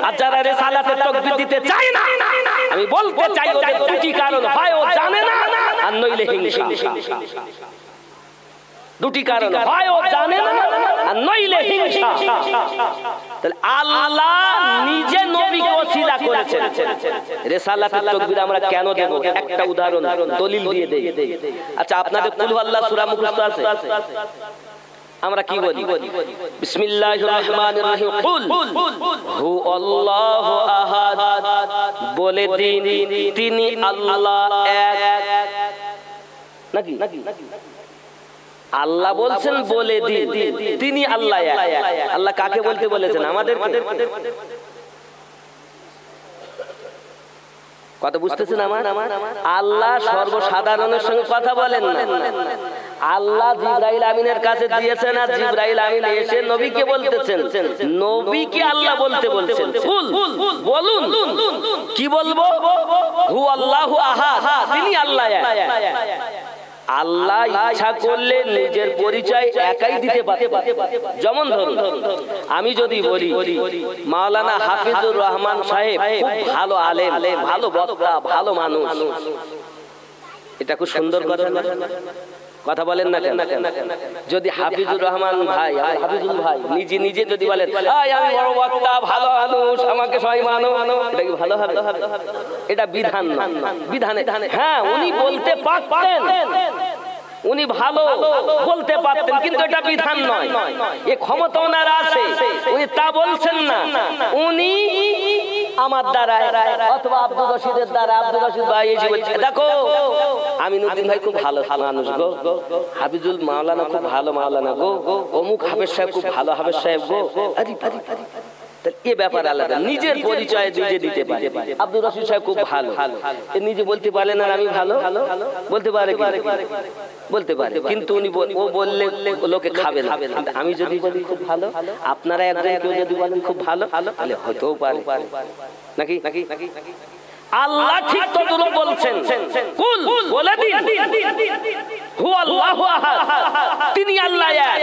আর যারা রিসালাতে তাকবীর দিতে চায় না, আমি বলতে চাই ওদের দুটি কারণ, হয় ও জানে না আর নইলে হিংসা। দুটি কারণ, হয় ও জানে না আর নইলে হিংসা। তাহলে আল্লাহ নিজে নবীকে ওসিলা করেছেন। রিসালাতের তাকবীর আমরা কেন দেব? একটা উদাহরণ দলিল দিয়ে দেই। আচ্ছা, আপনাদের কুল আল্লাহ সূরা মুখস্থ আছে? আমরা কি বলি? বিসমিল্লাহির রহমানির রহিম। কুল হু আল্লাহু আহাদ, বলে দিন তিনি আল্লাহ এক। নাকি আল্লাহ বলছেন বলে দিন তিনি আল্লাহ এক। আল্লাহ কাকে বলতে বলেছেন? আমাদেরকে। কথা বুঝতেছেন আমার? আল্লাহ সর্বসাধারণের সঙ্গে কথা বলেন না। আল্লাহ জিবরাইল আমিনের কাছে দিয়েছেন, আর জিবরাইল আমিন এসে নবীকে বলতেছেন, নবীকে আল্লাহ বলতে বলছেন। কুল বলুন, কি বলবো? হু আল্লাহু আহাদ, তিনি আল্লাহ এক। আল্লাহ ইচ্ছা করলে নিজের পরিচয় একাই দিতে পারে। যেমন ধরুন, আমি যদি বলি মাওলানা হাফিজুর রহমান সাহেব খুব ভালো আলেম, ভালো বক্তা, ভালো মানুষ, এটা খুব সুন্দর কথা। কথা বলেন না কেন? যদি হাফিজুর রহমান ভাই, হাফিজুল ভাই নিজে যদি বলেন আমি বড় বক্তা, ভালো মানুষ, আমাকে সবাই মানো, এটা কি ভালো হবে? এটা বিধান না। বিধানে হ্যাঁ উনি বলতে পারতেন, উনি ভালো বলতে পারতেন, কিন্তু এটা বিধান নয়। এ ক্ষমতা ওনার আছে, উনি তা বলছেন না। উনি আমার দ্বারা অথবা আব্দুল রশিদের দ্বারা, আব্দুল রশিদ ভাই এসে বলছে দেখো আমিনউদ্দিন ভাই খুব ভালো মানুষ গো, হাফিজুল মাওলানা খুব ভালো মাওলানা গো, অমুক হাফেজ সাহেব খুব ভালো হাফেজ সাহেব গো। এ ব্যাপার আলাদা, নিজের পরিচয় নিজে দিতে পারে। আব্দুল রশিদ সাহেব খুব ভালো, নিজে বলতে পারেন আর আমি ভালো বলতে পারে? বলতে পারে, কিন্তু উনি ও বললে লোকে খাবে না। আমি যদি বলি খুব ভালো, আপনারা একজন কেউ যদি বলেন খুব ভালো, তাহলে হতেও পারে। নাকি আল্লাহ ঠিক ততটুকু বলছেন। কুল বলে দিন হু আল্লাহু আহাদ, তিনি আল্লাহ এক।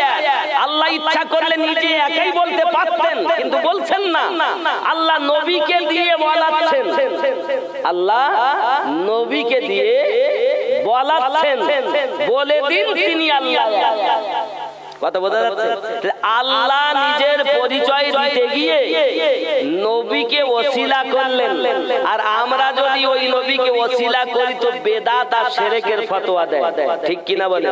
আল্লাহ ইচ্ছা করলে নিজে একাই বলতে পারতেন, কিন্তু বলছেন না। আল্লাহ নবীকে দিয়ে বলাচ্ছেন, আল্লাহ নবীকে দিয়ে বলাচ্ছেন বলে দিন তিনি আল্লাহ এক। কথা বোঝা যাচ্ছে? আল্লাহ নিজের পরিচয় দিতে গিয়ে নবীকে ওসিলা করলেন, আর আমরা যদি ওই নবীকে ওসিলা করি তো বেদাত আর শিরকের ফতোয়া দেয়। ঠিক কিনা বলেন?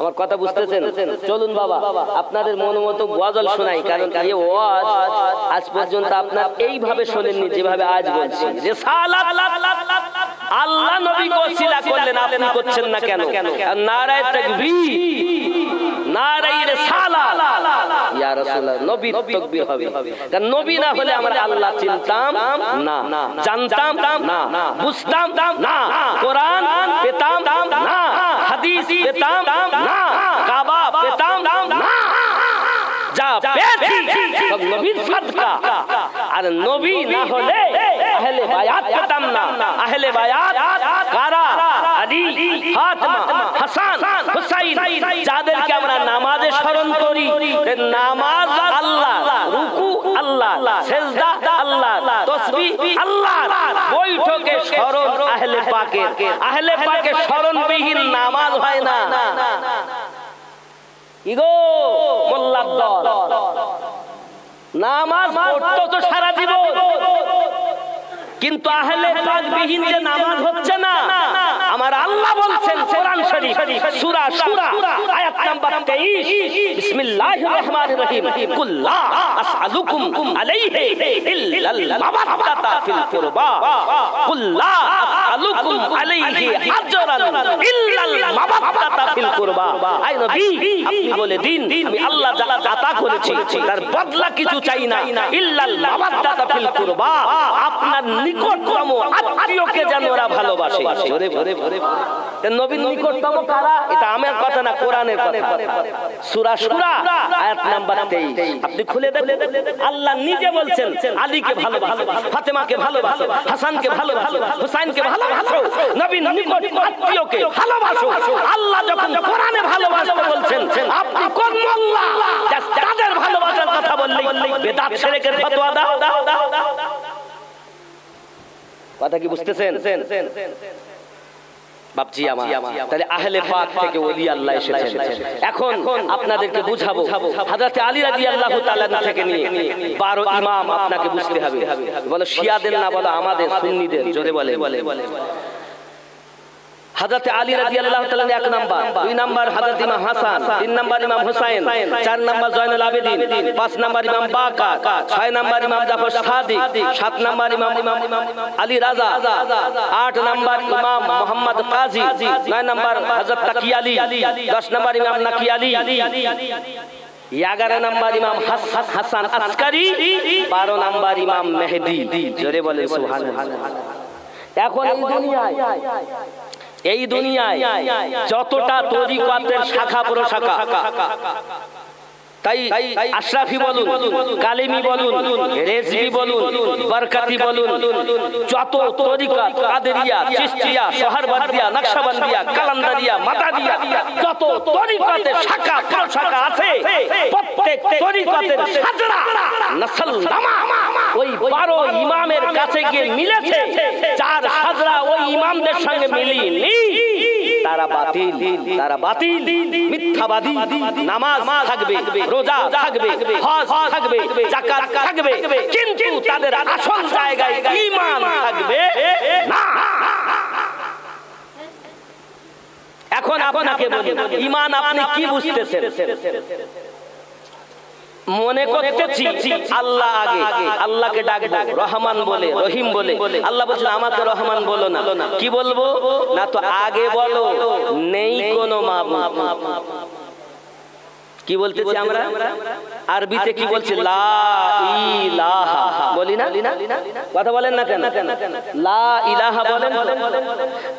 আমার কথা বুঝতেছেন? চলুন বাবা আপনাদের মন মতো গজল শোনাই, কারণ এই ওয়াজ আজ পর্যন্ত আপনার এইভাবে শোনেননি যেভাবে আজ বলছি। রিসালাত আল্লাহ নবীকে ওসিলা করলেন, আপনি করছেন না কেন? নারায়ে তাকবীর, নারায়ে রিসালাত, ইয়া রাসূলুল্লাহ, নবীর তাকবীর হবে। কারণ নবী না হলে আমরা আল্লাহ চিনতাম না, জানতাম না, বুঝতাম না, কোরআন পেতাম না, হাদিস পেতাম না, কাবা পেতাম না। যা পেয়েছি সব নবীর সাদকা। আর নবী না হলে আহলে বায়াত পেতাম না। আহলে বায়াত কারা? আলী, ফাতিমা, হাসান, হুসাইন, যাদেরকে আমরা নামাজে স্মরণ করি। নামাজ আল্লাহ, রুকু আল্লাহ, সিজদা আল্লাহ, তাসবিহ আল্লাহ, বৈঠকে স্মরণ আহলে পাকের। আহলে পাকের স্মরণবিহীন নামাজ হয় না। কি গো মোল্লার দল, নামাজ পড়তো তো সারা জীবন, কিন্তু আহলে পাক বিহীন যে নামাজ হচ্ছে না, আমার আল্লাহ বলছেন কোরআন শরীফ সূরা শুরা আয়াত নাম্বার 23, বিসমিল্লাহির রহমানির রহিম, কুল লা আসআলুকুম আলাইহি ইল্লাল মাওয়াদ্দাতা ফিল কুরবা, কুল লা আসআলুকুম আলাইহি আজরান ইল্লাল মাওয়াদ্দাতা ফিল কুরবা। আয় নবী, আপনি বলে দিন আমি আল্লাহ যা আতা করেছি তার বদলা কিছু চাই না, ইল্লাল মাওয়াদ্দাতা ফিল কুরবা, আপনার নিকটতম আত্মীয়কে যেন ওরা ভালোবাসে। জোরে ভরে ভরে নবীর নিকটতম কারা? এটা আমার কথা না, কোরআনের কথা। সূরা শুরা আয়াত নাম্বার 23 আপনি খুলে দেখেন, আল্লাহ নিজে বলছেন আলীকে ভালোবাসো, ফাতেমাকে ভালোবাসো, হাসানকে ভালোবাসো, হুসাইনকে ভালোবাসো, নবীর নিকট আত্মীয়কে ভালোবাসো। আল্লাহ যখন কোরআনে ভালোবাসতে বলছেন, আপনি কোন মোল্লা তাদের ভালোবাসার কথা বললেই বেদাত শিরকের ফতোয়া দাও। কথা কি বুঝতেছেন বাপজি আমার? তাহলে আহলে পাক থেকে ওলি আল্লাহ এসেছেন। এখন আপনাদেরকে বুঝাবো হযরত আলী রাদিয়াল্লাহু তাআলা থেকে নিয়ে 12 ইমাম আপনাকে বুঝতে হবে। বলো শিয়াদের না, বলো আমাদের সুন্নিদের। জোরে বলে হযরত আলী রাদিয়াল্লাহু তাআলা 1 নাম্বার, 2 নাম্বার হযরত ইমাম হাসান, 3 নাম্বার ইমাম হুসাইন, 4 নাম্বার জয়নুল আবেদিন, 5 নাম্বার ইমাম বাকার, 6 নাম্বার ইমাম জাফর সাদিক, 7 নাম্বার ইমাম আলী রাজা, 8 নাম্বার ইমাম মুহাম্মদ কাজী, 9 নাম্বার হযরত তাকি আলী, 10 নাম্বার ইমাম নাকি আলী, 11 নাম্বার ইমাম হাসান আসকারী, 12 নাম্বার ইমাম মেহেদী। জোরে বলে সুবহানাল্লাহ। এখন এই দুনিয়ায় যতটা তরিকতের শাখা প্রশাখা, তাই আশরাফি বলুন, কালেমি বলুন, রেজভি বলুন, বরকতি বলুন, যত তরিকত, কাদেরিয়া, চিশতিয়া, সোহরবর্দিয়া, নকশবন্দিয়া, কালান্দারিয়া, মাদারিয়া, যত তরিকতের শাখা প্রশাখা আছে, প্রত্যেক তরিকতের সাজরা নসল নামা ওই 12 ইমামের কাছে গিয়ে মিলেছে। যার সাজরা ওই ইমামদের সঙ্গে মিলেনি তারা বাতিল, তারা বাতিল, মিথ্যাবাদী। নামাজ থাকবে, রোজা থাকবে, হজ থাকবে, যাকাত থাকবে, কিন্তু তাদের আসল জায়গায় ঈমান থাকবে না। এখন আপনাকে বলি, ঈমান আপনি কি বুঝতেছেন? মনে করতেছি আল্লাহ আগে, আল্লাহকে ডাকবো রহমান বলে, রহিম বলে। আল্লাহ বলছেন আমাকে রহমান বলো না। কি বলবো? না তো আগে বলো নেই কোনো মাবুদ। কি বলতেছি আমরা? আরবিতে কি বলছি? লা ইলাহা বলি না? কথা বলেন না কেন? লা ইলাহা বলেন।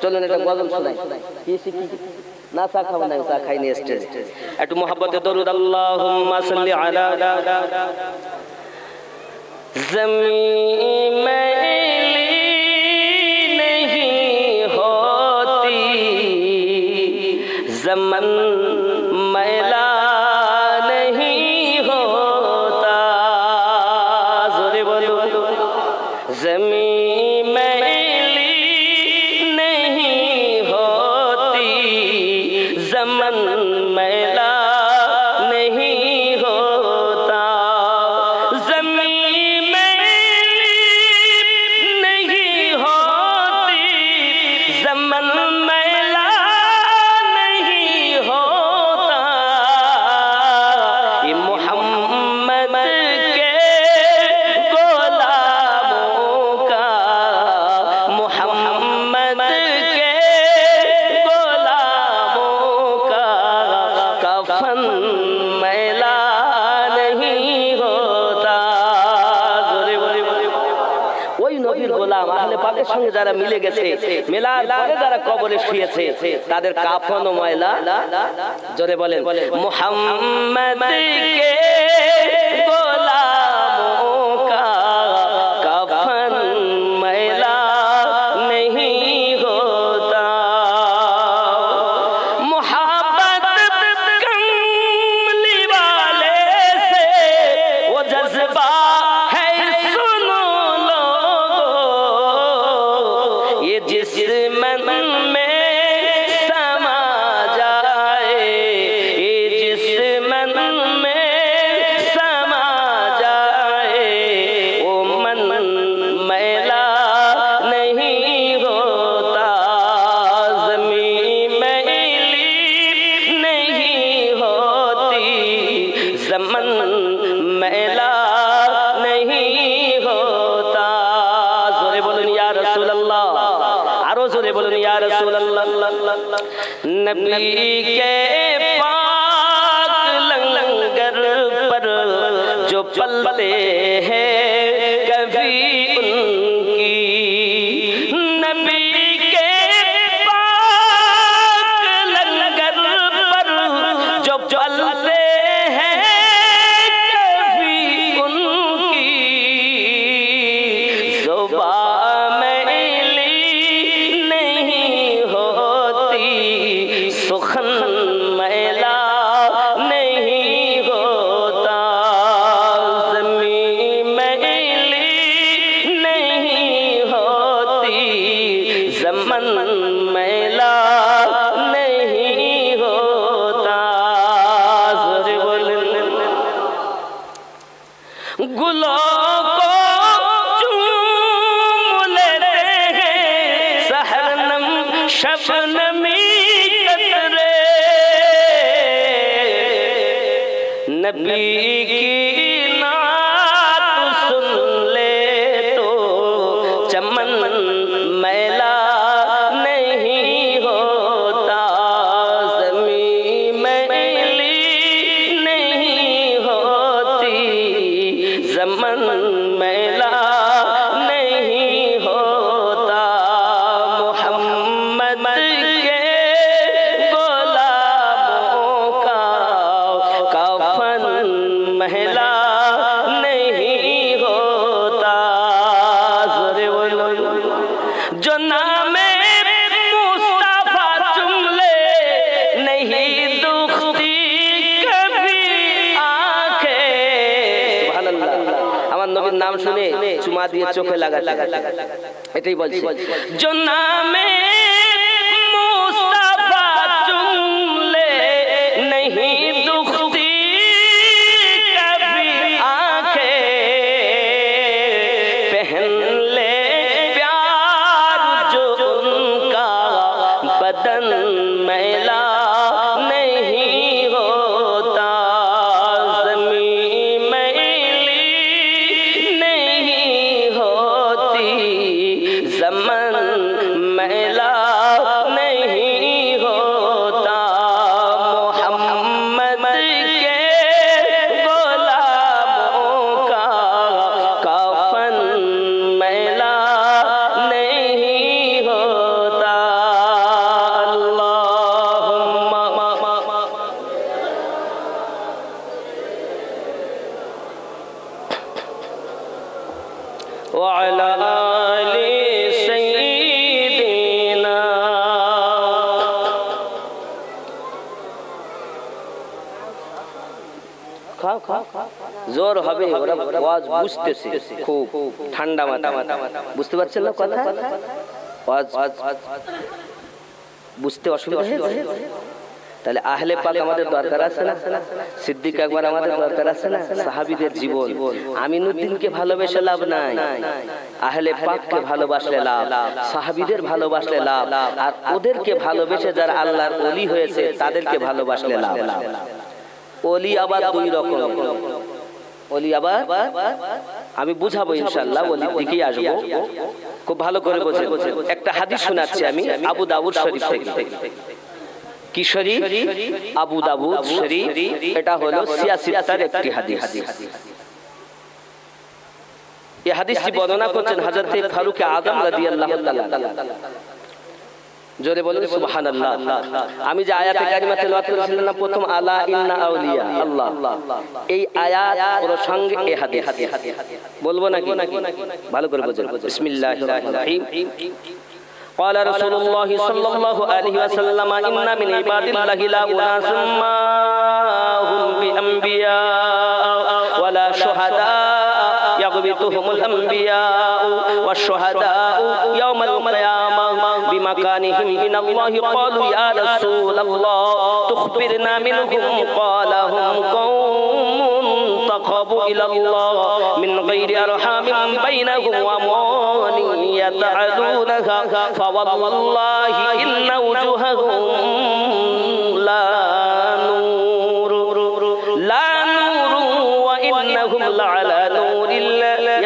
চলেন এটা গজল শোনাই। কি শিখি না? চা খাবো না, চা খাইনি স্টেজ। একটু মোহাব্বতে দরুদ। আল্লাহুম্মা সাল্লি আলা ज़मीं मैली नहीं होती, ज़मन मैला नहीं होता। ज़ोरे बोलो, ज़मीं मैली नहीं होती, ज़मन मैला नहीं होता। ज़मीं मैली नहीं होती, ज़मन मैला नहीं होता। ये मोहम्मद के गुलामों का, मोहम्मद के गुलामों का कफन मैला नहीं होता। ওই নবীর গোলাম আহলে পাকের সঙ্গে যারা মিলে গেছে, মেলার পরে যারা কবরে শুয়েছে, তাদের কাফন ও ময়লা। জোরে বলেন, মুহাম্মদ কে গোলামোं का कफन मैला नहीं होता। मोहब्बत कमली वाले से वो जज्बा है, सुनो लोगो, ये जिस मन में समा जाए, ये जिस मन में রাসূলুল্লাহ, আরো জোরে বলুন ইয়া রাসূলুল্লাহ। নবী কে পাক লंगर पर जो पलते हैं कभी उनकी, नबी के पाक लंगर पर जो पलते हैं कभी उनकी, ज़ुबान मैली नहीं होती, सुखन मैला नहीं होता, ज़मीन मैली नहीं होती, ज़मन मैला नहीं होता। गुलों को चूम लेते हैं सहरनम शबनमी कतरे, नबी की नात सुन ले तो चमन मैला नहीं होता, ज़मीन मैली नहीं होती, ज़मन मैला नहीं होता। मोहम्मद के गुलामों का कफन महला नहीं होता, जो नामे मुस्तफा जुमले नहीं दुखती कभी आंखें। सुबहानाल्लाह, আমার নবীর নাম শুনে চুমা দিয়ে চোখে লাগা, এটাই বলছি। जो नामे मुस्तफा जुमले नहीं दुखती कभी आंखें, पहन ले प्यार जो उनका बदन मैला नहीं होता, ज़मीन मैली नहीं होती, ज़मन मैला नहीं होता। मोहम्मद के गुलामों का कफन मैला नहीं होता। अल्लाहुम्मा वअला आलि सय्यिदिना। খাও খাও, জোর হবে, ওরা আওয়াজ বুঝতেছে, খুব ঠান্ডা মাথা, বুঝতে পারছেন না কথা? আওয়াজ বুঝতে অসুবিধা হয়েছে? তাহলে আহলে পাক আমাদের দরকার আছে না? সিদ্দিক আকবর আমাদের দরকার আছে না? সাহাবীদের জীবন। আমিনুদ্দিনকে ভালোবেসে লাভ নাই, আহলে পাককে ভালোবাসলে লাভ, সাহাবীদের ভালোবাসলে লাভ, আর ওদেরকে ভালোবেসে যারা আল্লাহর ওলি হয়েছে তাদেরকে ভালোবাসলে লাভ। ওলি আবার দুই রকম, ওলি আবার আমি বুঝাবো ইনশাআল্লাহ, ওলির দিকেই আসবো, খুব ভালো করে বোঝেন। একটা হাদিস শোনাচ্ছি আমি আবু দাউদ শরীফ থেকে। কি শরীফ? আবু দাউদ শরীফ। এটা হলো সিয়াসিত্তার একটি হাদিস। এই হাদিসটি বর্ণনা করছেন হযরত ফারুক আযম রাদিয়াল্লাহু তাআলা। জোরে বলুন সুবহানাল্লাহ। আমি যে আয়াতে কারিমা তেলাওয়াত করেছিলাম না প্রথম, আলা ইন্না আউলিয়া আল্লাহ, এই আয়াত প্রসঙ্গে এই হাদিস বলবো নাকি? ভালো করে বুঝুন। বিসমিল্লাহির রহমানির রহিম। قال رسول الله صلى الله عليه وسلم إن من عباد الله لا أناس ما هم بأنبياء ولا شهداء يغبطهم الأنبياء والشهداء يوم القيامة بمكانهم من الله. قالوا يا رسول الله تخبرنا منهم؟ قال هم قوم تقربوا إلى الله من غير أرحام بينهم وأموال يتعدونها فوالله إن وجوههم لا نور وإنهم لعلى نور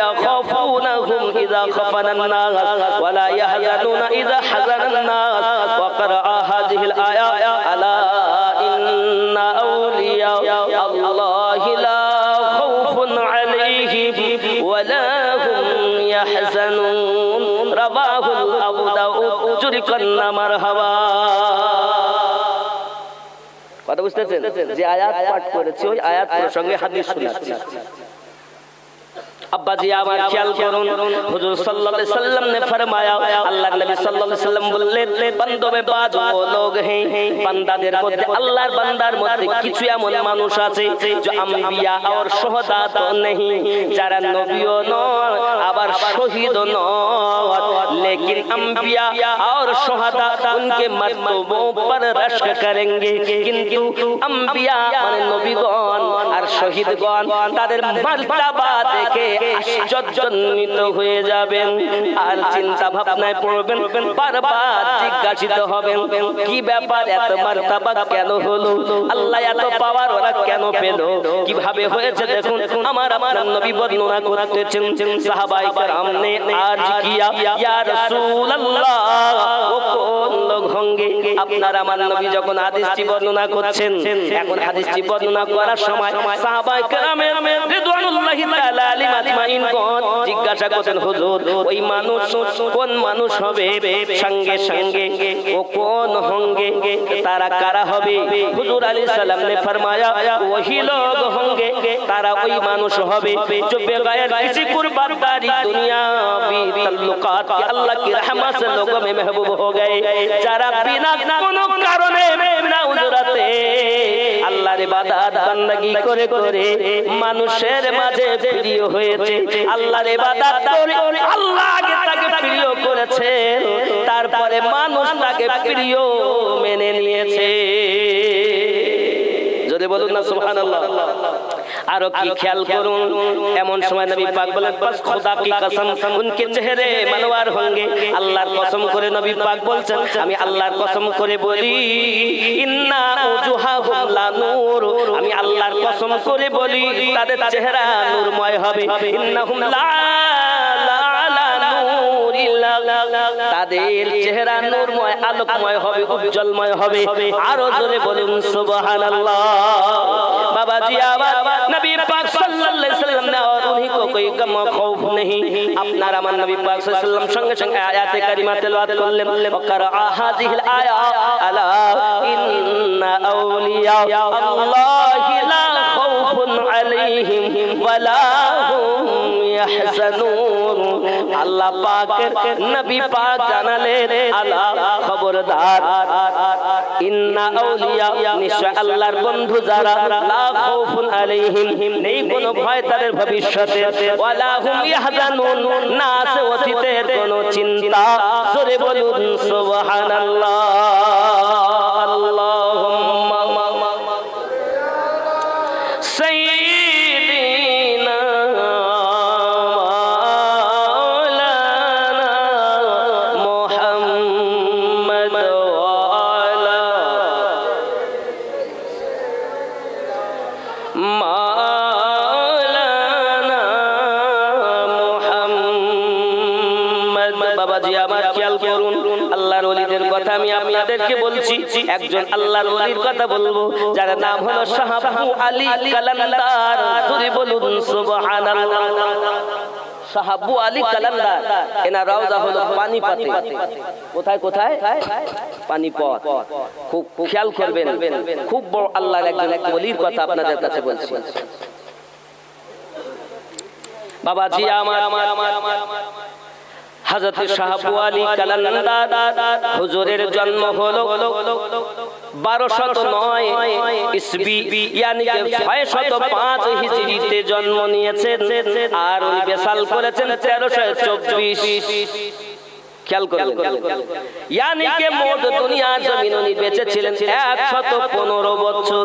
يخافونهم إذا خفت دفن الناس ولا يحزنون إذا حزن الناس وقرأ هذه الآية ألا إن أولياء الله لا خوف عليهم ولا هم يحزنون رواه أبو داود جركن مرحبا কথা বুঝতেছেন যে আয়াত পাঠ করেছি ওই আয়াত প্রসঙ্গে হাদিস শোনাচ্ছি अब्बा जी आवाज ख्याल करुन हुजूर सल्लल्लाहु अलैहि वसल्लम ने फरमाया अल्लाह नबी सल्लल्लाहु अलैहि वसल्लम बोललेन बंदों में बाज वो लोग हैं बंदाদের মধ্যে আল্লাহর বান্দার মধ্যে কিছু এমন মানুষ আছে जो अंबिया और शुहदा तो नहीं যারা নবীও নয় আবার শহীদও নয় लेकिन अंबिया और शुहदा उनके मर्तबों पर रश्क करेंगे किंतु अंबिया माने नबीगण और शहीदगण তাদের মর্তবা দেখে আশ্চর্যান্বিত হয়ে যাবেন আর চিন্তা ভাবনায় পড়বেন বারবার জিজ্ঞাসিত হবেন কি ব্যাপার এত মারতাবা কেন হলো আল্লাহ এত পাওয়ার ওরা কেন পেল কিভাবে হয়েছে দেখুন আমার আপনার নবী বর্ণনা করতেছেন সাহাবায়ে کرام ने अर्ज किया या रसूल अल्लाह वो कौन लोग होंगे আপনার আমার নবী যখন হাদিসটি বর্ণনা করছেন এখন হাদিসটি বর্ণনা করার সময় সাহাবায়ে کرامের রিদওয়ানুল্লাহি তাআলা আলাইহিম আজমাইন কোন জিজ্ঞাসা করতেন হুজুর ওই মানুষ কোন মানুষ হবে সঙ্গে সঙ্গে ও কোন होंगे তারা কারা হবে হুজুর আলাইহিস সালাম ने फरमाया वही लोग होंगे তারা ওই মানুষ হবে जो बेगैर किसी कुर्बानी दुनियावी ताल्लुकात के अल्लाह की रहमत से लोगों में महबूब हो गए যারা বিনা কোনো কারণে বিনা উজরাতে আল্লাহর ইবাদত বندگی করে করে মানুষের মাঝে প্রিয় হয়েছে আল্লাহর ইবাদত করে আল্লাহ আগে তাকে প্রিয় করেছে তারপরে মানুষ তাকে প্রিয় মেনে নিয়েছে জোরে বলুন না সুবহানাল্লাহ আরো কি খেয়াল করুন এমন সময় নবী পাক বলেন পাস খোদা কি কসম উনকে চেহারে মনোয়ার होंगे আল্লাহর কসম করে নবী পাক বলছেন আমি আল্লাহর কসম করে বলি ইন্না উজুহাহুম লা নূর আমি আল্লাহর কসম করে বলি তাদের চেহারা নূরময় হবে ইন্নাহুম লা তাদের চেহারা নূরময় আলোকময় হবে উজ্জ্বলময় হবে আরো জোরে বলুন সুবহানাল্লাহ बाबाजी आवाज नबी पाक सल्लल्लाहु अलैहि वसल्लम ने और उन्हीं को कोई गम खौफ नहीं अपना रमान नबी पाक सल्लल्लाहु अलैहि वसल्लम संगे संगे आयत करीमा तिलावत करलेन वकरा हाजिहिल आया अला इन्ना औलिया अल्लाहि ला खौफुन अलैहिम वला हुम यहज़नून अल्लाह पाक नबी पाक জানালেন আলা খবরদার ইন্না আউলিয়া নিশ্চয় আল্লাহর বন্ধু যারা লা খাউফুন আলাইহিম নেই কোনো ভয় তাদের ভবিষ্যতে ওয়ালা হুম ইয়াহজানুন না আছে অতীতের কোনো চিন্তা জোরে বলুন সুবহানাল্লাহ আল্লাহুম্মা সাইয়্যিদিনা মাওলানা মুহাম্মদ মাওলানা মুহাম্মদ বাবাজি আমার খেয়াল করুন আল্লাহর ওলিদের কথা আমি আপনাদেরকে বলছি একজন আল্লাহর ওলির কথা বলবো যার নাম হলো শাহ আবু আলী কালান্দার জোরে বলুন সুবহানাল্লাহ শাহ আবু আলী কালান্দার এনার রওজা হলো পানিপথে কোথায় কোথায় পানিপথ খুব খেয়াল করবেন খুব বড় আল্লাহর একজন ওলির কথা আপনাদের কাছে বলছি বাবাজি আমার হযরত শাহ আবু আলী কালান্দার হুজুরের জন্ম হলো 1209 ইসবি यानी कि 605 হিজরিতে জন্ম নিয়েছেন আর উনি বেসাল করেছেন 1324 খেয়াল করবেন यानी कि মোট দুনিয়ার জমিন উনি বেঁচে ছিলেন 115 বছর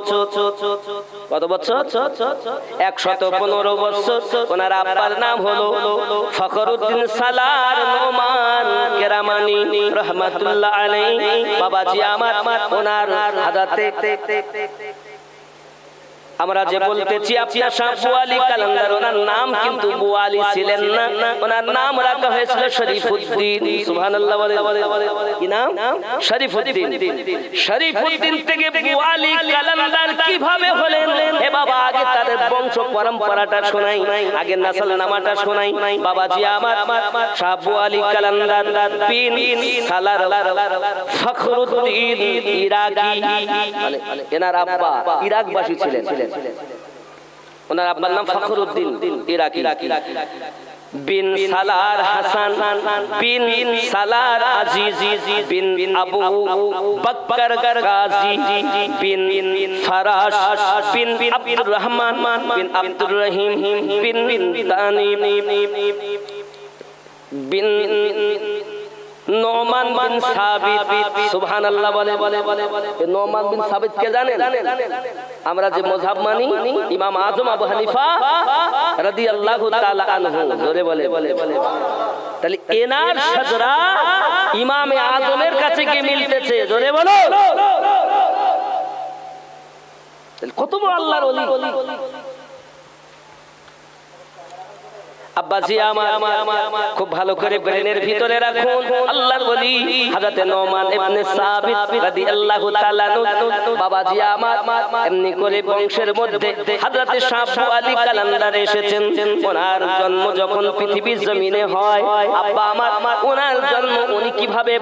কত বছর 115 বছর ওনার আব্বার নাম হলো ফখরুদ্দিন সালার নোমান কেরামানি রহমাতুল্লাহ আলাইহি বাবাজি আমার ওনার হাদাতে আমরা যে বলতেছি আপনার শাহ বুয়ালি কালান্দার, ওনার নাম কিন্তু বুয়ালি ছিলেন না, ওনার নাম রাখা হয়েছিল শরীফউদ্দিন। সুবহানাল্লাহ বলে, কি নাম? শরীফউদ্দিন। শরীফউদ্দিন থেকে বুয়ালি কালান্দার কিভাবে হলেন? হে বাবা, আগে তাদের বংশ পরম্পরাটা শোনাই, আগে নাসল নামাটা শোনাই। বাবাজি আমার শাহ বুয়ালি কালান্দার বিন সালার ফখরুদ্দিন ইরাকি, এনার আব্বা ইরাকবাসী ছিলেন। ওনার আব্বার নাম ফখরুদ্দিন ইরাকি। বিন সালার হাসান বিন সালার আজিজ বিন আবু বকর গাজী বিন ফরাশ বিন আব্দুর রহমান বিন আব্দুর রহিম বিন তানিম বিন নোমান বিন সাবিত। সুবহানাল্লাহ বলে। নোমান বিন সাবিত কে জানেন? আমরা যে মাযহাব মানি, ইমাম আযম আবু হানিফা রাদিয়াল্লাহু তাআলা আনহু, জোরে বলে। তাহলে এনার সাজরা ইমামে আযমের কাছে গিয়ে মিলতেছে, জোরে বলো। কত বড় আল্লাহর ওলি। আব্বাজি আমার খুব ভালো করে ব্রেনের ভিতরে রাখুন, আল্লাহর ওলি হযরত নোমান ইবনে সাবিত রাদিয়াল্লাহু তাআলা আনহু। বাবাজি আমার এমনি করে বংশের মধ্যে হযরত শাহ বুয়ালি কালান্দার এসেছেন। ওনার জন্ম যখন পৃথিবীর জমিনে হয়, আব্বা আমার ওনার জন্ম, উনি কিভাবে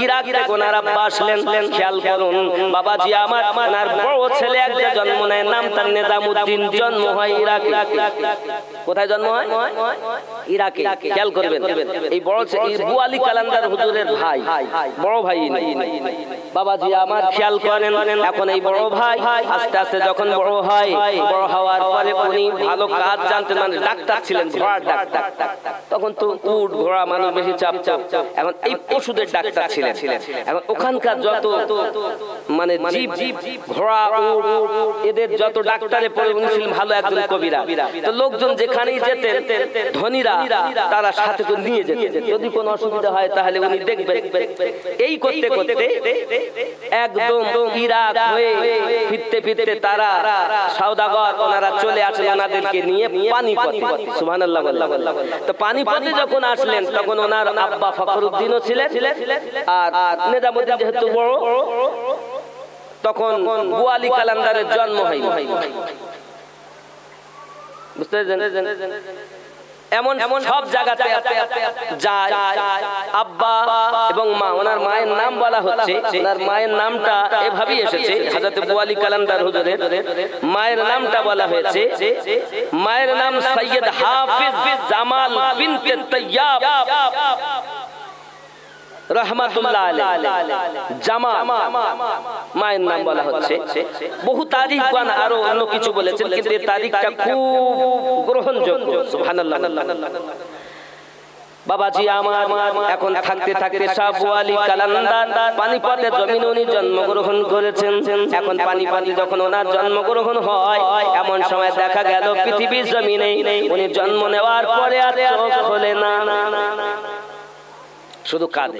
ইরাক থেকে ওনার আব্বা আসলেন খেয়াল করুন। বাবাজি আমার ওনার বড় ছেলে একটা জন্ম নেয়, নাম তার নিজামউদ্দিন, জন্ম হয় ইরাকে। কোথায় জন্ম হয়? ইরাকে। খেয়াল করবেন, এই বড় বুয়ালি কালান্দার হুজুরের ভাই, বড় ভাই বাবাজি আমার খেয়াল করেন। এখন এই বড় ভাই আস্তে আস্তে যখন বড় হয়, বড় হওয়ার পরে উনি ভালো কাজ জানতেন, মানে ডাক্তার ছিলেন, ঘোড়ার ডাক্তার। তখন তো উট ঘোড়া মানুষ বেশি চাপ, এখন এই পশুদের ডাক্তার ছিলেন। এখন ওখানকার যত মানে জীব, ঘোড়া, উট, এদের যত ডাক্তারে পড়ে উনি ছিলেন ভালো একজন কবিরা। তো লোকজন যেখানেই যেতেন, ধনীরা তারা সাথে করে নিয়ে যেতেন, যদি কোনো অসুবিধা হয় তাহলে উনি দেখবেন। এই করতে করতে একদম ইরাক হয়ে ফিরতে ফিরতে তারা সওদাগর ওনারা চলে আসেন ওনাদেরকে নিয়ে পানিপথে। সুবহানাল্লাহ। তো পানিপথে যখন আসলেন তখন ওনার আব্বা ফখরুদ্দিনও ছিলেন, আর নিজামউদ্দিন যেহেতু বড়, তখন বুয়ালি কালান্দারের জন্ম হয়। বুঝতে পেরেছেন? এমন সব জায়গাতে যায় আব্বা এবং মা, ওনার মায়ের নাম বলা হচ্ছে, ওনার মায়ের নামটা এভাবেই এসেছে। হযরত বুয়ালি কালান্দার হুজুরের মায়ের নামটা বলা হয়েছে, মায়ের নাম সৈয়দ হাফিজ জামাল বিনতে তাইয়াব রহমাতুল্লাহ আলাইহি জামা, মায়ের নাম বলা হচ্ছে। বহু তারিখ গান আরো অন্য কিছু বলেছেন, কিন্তু এই তারিখটা খুব গ্রহণযোগ্য। সুবহানাল্লাহ। বাবাজি আমার এখন থাকতে থাকতে শাহ বুয়ালি কালান্দার পানিপথে জমিনে উনি জন্মগ্রহণ করেছেন। এখন পানিপথে যখন ওনার জন্মগ্রহণ হয়, এমন সময় দেখা গেল পৃথিবীর জমিনে উনি জন্ম নেওয়ার পরে আর চোখ খোলে না, শুধু কাঁদে।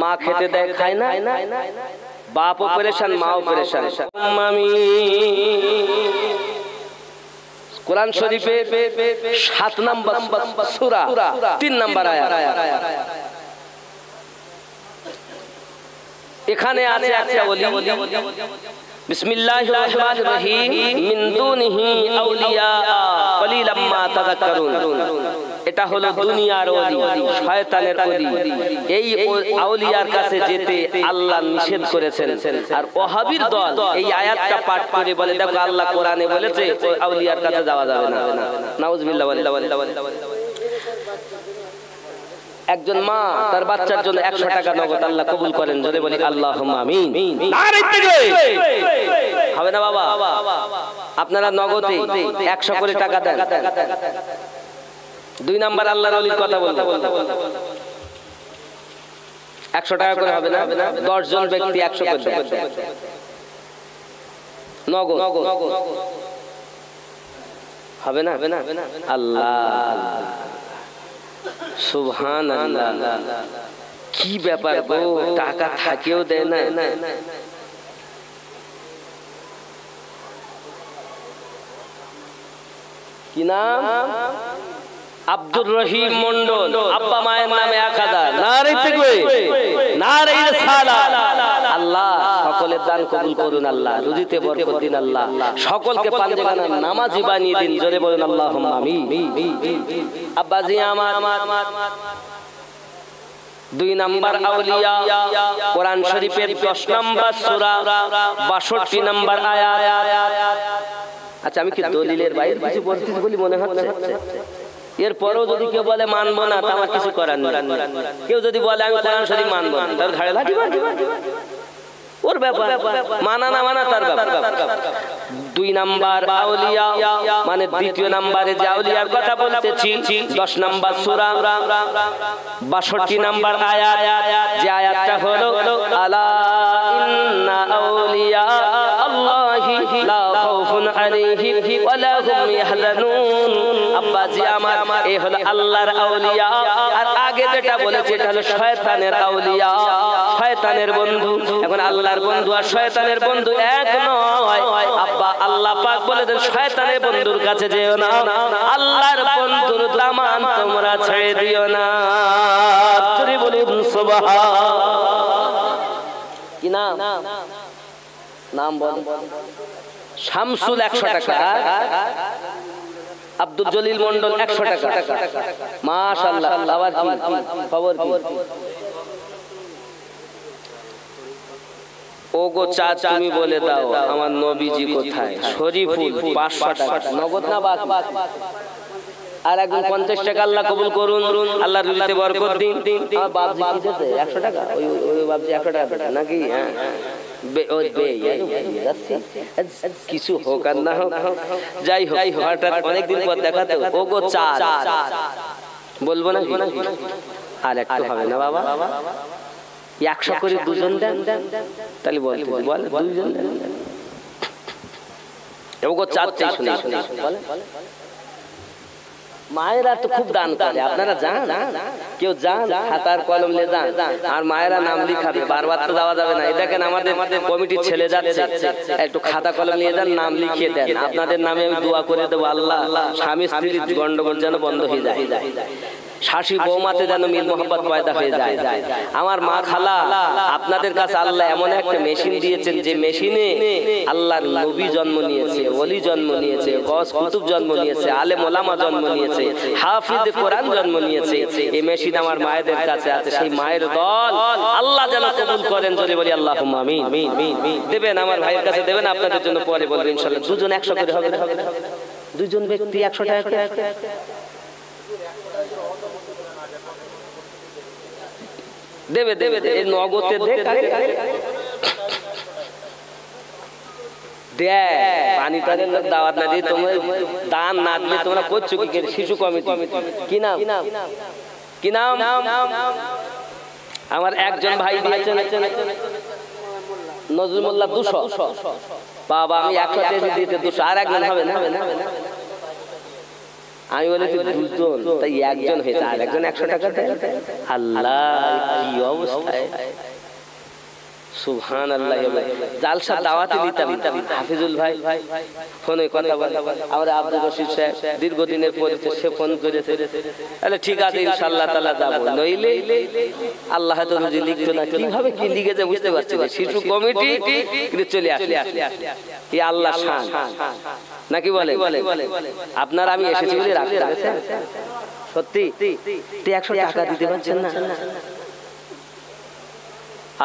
মা খেতে দেয়, খায় না, বাপও পেরেশান, মাও পেরেশান। কোরআন শরীফে 7 নম্বর সূরা 3 নম্বর আয়াত, এখানে আছে একটা ওলি, বিসমিল্লাহির রহমানির রহিম, মিন দুনিহি আউলিয়া কলিলাম মা তাযাক্কারুন। এটা হলো দুনিয়ার ওলি, শয়তানের ওলি। এই আউলিয়ার কাছে যেতে আল্লাহ নিষেধ করেছেন। আর ওয়াহাবীর দল এই আয়াতটা পাঠ করে বলে, দেখো আল্লাহ কোরআনে বলেছে ওই আউলিয়ার কাছে যাওয়া যাবে না। নাউজুবিল্লাহ। একজন মা তার বাচ্চার জন্য 100 টাকা নগদ আল্লাহ কবুল করেন, যদি বলি আল্লাহুম্মা আমিন। হবে না বাবা? আপনারা নগদে 100 করে টাকা দেন। 2 নাম্বার আল্লাহর ওলির কথা বলতে 100 টাকা করে হবে না? 10 জন ব্যক্তি 100 করে দেন নগদ, হবে না? আল্লাহ, সুবহানাল্লাহ, কি ব্যাপার গো, টাকা থাকেও দেয় না। কি নাম? আব্দুর রহিম মন্ডল। আব্বা মায়ের নামে 1000। নারে তাকবীর, নারে রিসালাত। আল্লাহ সকলের দান কবুল করুন, আল্লাহ রুজিতে বরকত দিন, আল্লাহ সকলকে পাঞ্জেগানা নামাজি বানিয়ে দিন। জোরে বলুন আল্লাহুম্মা আমিন। আব্বাজি আমার 2 নাম্বার আউলিয়া, কোরআন শরীফের 10 নাম্বার সূরা 62 নাম্বার আয়াত। আচ্ছা, আমি কি দলিলের বাইরে কিছু বলতেছি বলি মনে হচ্ছে? এরপরও যদি কেউ বলে মানবো না, তা আমার কিছু করার নেই। কেউ যদি বলে আমি কোরআন শরীফ মানবো না, তার ঘাড়ে লাঠি মারবো, ওর ব্যাপার, মানা না মানা তার ব্যাপার। 2 নাম্বার আউলিয়া মানে 2য় নম্বরে যে আউলিয়ার কথা বলতেছি, 10 নাম্বার সূরা 62 নাম্বার আয়াত। যে আয়াতটা হলো আলা ইন্না আউলিয়া আল্লাহি লা খাউফুন আলাইহিম ওয়া লা হুম ইয়াহজানুন। আব্বাজি আমার, এই হলো আল্লাহর আউলিয়া। আর আগে যেটা বলেছে এটা হলো শয়তানের আউলিয়া, শয়তানের বন্ধু। এখন আল্লাহর বন্ধু আর শয়তানের বন্ধু এক নয়। আব্বা আল্লাহ পাক বলে দেন শয়তানের বন্ধুর কাছে যেও না, আল্লাহর বন্ধুর দামান তোমরা ছেড়ে দিও না। জোরে বলুন সুবহান। কি নাম? নাম বল। শামসুল 100 টাকা, আব্দুল জলিল মন্ডল 100 টাকা। মাশাআল্লাহ। আবার কি খবর? কি ওগো চা তুমি বলে দাও আমার নবীজি কোথায়? শরীফুল 500 টাকা, নগদ না বাকি? আর একজন 50 টাকা, আল্লাহ কবুল করুন, আল্লাহর রুজিতে বরকত দিন। আমার বাপজি কি দিয়েছে 100 টাকা, ওই বাপজি 100 টাকা নাকি? হ্যাঁ, কিছু হোক আর না হোক, যাই হোক, হঠাৎ অনেকদিন পর দেখা তো। ওগো চা বলবো না? আর একটু হবে না বাবা? 100 করে 2 জন দেন, তাহলে বল 2 জন দেন। ওগো চাচ্ছে, শুনে বলে মায়েরা তো খুব দান করে, আপনারা যান, কেউ যান, খাতার কলম নিয়ে যান, আর মায়েরা নাম লিখাবে। বারবার তো যাওয়া যাবে না। এই দেখেন আমাদের কমিটির ছেলে যাচ্ছে, একটু খাতা কলম নিয়ে যান, নাম লিখিয়ে দেন। আপনাদের নামে আমি দোয়া করে দেবো, আল্লাহ স্বামী স্ত্রীর গন্ডগোল যেন বন্ধ হয়ে যায়, শাশি বৌমাতে যেন মিল মোহাম্মত পয়দা হয়ে যায়। আমার মা খালা, আপনাদের কাছে আল্লাহ এমন একটা মেশিন দিয়েছেন যে মেশিনে আল্লাহর নবী জন্ম নিয়েছে, ওলি জন্ম নিয়েছে, গস কুতুব জন্ম নিয়েছে, আলেম ওলামা জন্ম নিয়েছে, হাফিজ কোরআন জন্ম নিয়েছে। এই মেশিন আমার মায়েদের কাছে আছে। সেই মায়ের দল আল্লাহ যেন কবুল করেন। জোরে বলি আল্লাহুম্মা আমিন। দেবেন আমার ভাইয়ের কাছে, দেবেন আপনাদের জন্য পরে বলবেন ইনশাআল্লাহ। 2 জন 100 করে হবে, 2 জন ব্যক্তি 100 টাকা করে দেবে। এই নগদে পানি টানের দাওয়াত না দিয়ে তোমরা দান না দিলে তোমরা করছো কি? শিশু কমিটি। কি নাম? কি নাম? আমার একজন ভাই দিয়েছেন নজরুল মোল্লা 200। বাবা আমি 100 দিতে 200, আর একজন হবে না? আমি বলেছি 2 জন, তাই একজন হয়েছে, আর একজন 100 টাকা দেয়। আল্লাহ কি অবস্থায়! সুবহানাল্লাহ। জালসা দাওয়াতে দিতাম, হাফিজুল ভাই ফোনে কথা বলে, আমরা আব্দুল রশিদ সাহেব দীর্ঘদিনের পরিচয়, সে ফোন করেছে, তাহলে ঠিক আছে ইনশাআল্লাহ তাআলা যাবো, নইলে আল্লাহ হয়তো রুজি লিখতো না। কিভাবে কি লিখেছে বুঝতে পারছি না। শিশু কমিটি কিন্তু চলে আসে, এই আল্লাহ শান নাকি বলে? আপনারা আমি এসেছি বলে রাখতে পারছেন? সত্যি 100 টাকা দিতে পারছেন না?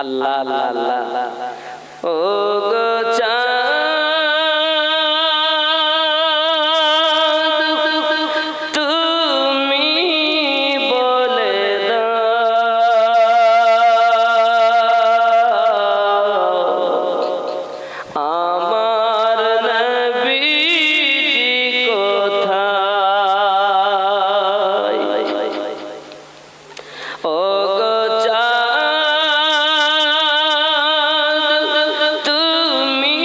আল্লাহ আল্লাহ আল্লাহ। ও গো চাঁদ তুমি বলে দাও আমার নবীজি কোথায়? ও গো তুমি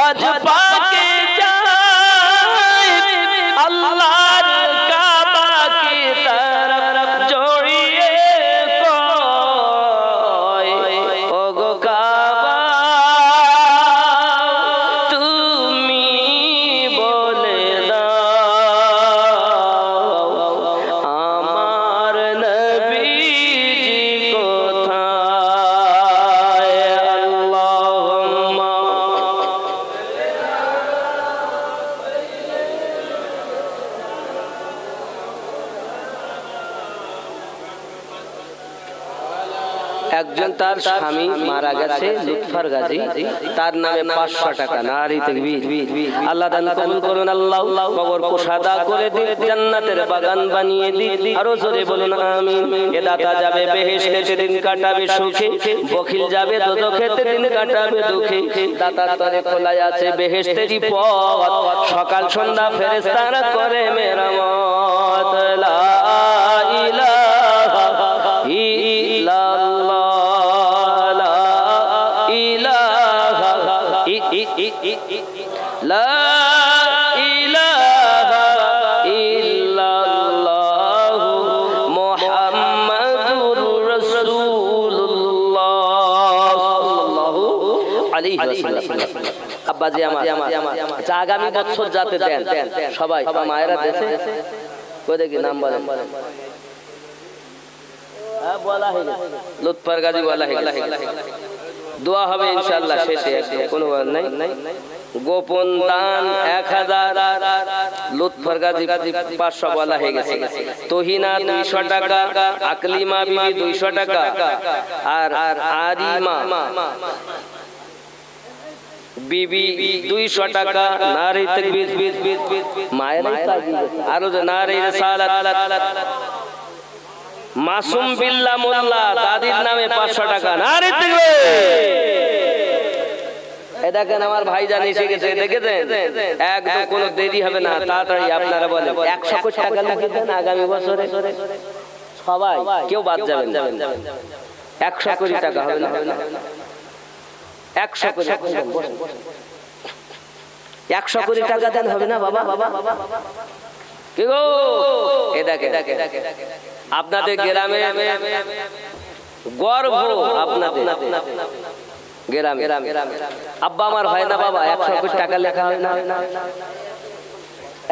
হজ পাকে যায় আল্লাহর কাবা কি तरफ জড়িয়ে কয় ওগো কাবা তুমি বলে দাও আমার নবীজি কোথায় আল্লাহুম্মা একজন তার স্বামী মারা গেছে লুৎফর গাজী তার নামে 500 টাকা নারী তাকবীর আল্লাহ দান কবুল করুন আল্লাহ কবর কুশাদা করে দিন জান্নাতের বাগান বানিয়ে দিন আরো জোরে বলুন আমিন এ দাতা যাবে বেহেশতে দিন কাটাবে সুখে বখিল যাবে দোজখেতে দিন কাটাবে দুঃখে দাতার তরে খোলা আছে বেহেশতেরই পথ সকাল সন্ধ্যা ফেরেশতারা করে মেরামত লা ইলাহা ইল্লাল্লাহ লা ইলাহা ইল্লাল্লাহ মুহাম্মাদুর রাসূলুল্লাহ সাল্লাল্লাহু আলাইহি ওয়াসাল্লাম আব্বাজি আমার আচ্ছা আগামী বছর যাতে দেন সবাই মায়েরা দেশে কই দেখি নাম বলেন বলা হলো লুৎফর গাজী বলা হলো দোয়া হবে ইনশাআল্লাহ শেষে কোনো নাই গোপন দান 1000 লুৎফর গাজী 500 বলা হয়ে গেছে তোহিনা 200 টাকা আকলিমা বিবি 200 টাকা আর আরিমা বিবি 200 টাকা নারী তাকবীর মায়েরাই কাজী আর নারী রিসালাত মাসুম বিল্লাহ মোল্লা দাদির নামে 500 টাকা নারী তাকবীর এই দেখেন আমার ভাইজান এসে গেছে দেখেছেন একদম কোনো দেরি হবে না তাড়াতাড়ি আপনারা বলেন 100 কোটি টাকা লিখে দেন আগামী বছরে সবাই কেউ বাদ যাবেন 100 কোটি টাকা হবে না 100 কোটি 100 কোটি টাকা দেন হবে না বাবা কি গো এই দেখেন আপনাদের গ্রামে গর্ব আপনাদের গ্রামে আব্বা আমার হয় না বাবা 100 কোটি টাকা লেখা হয় না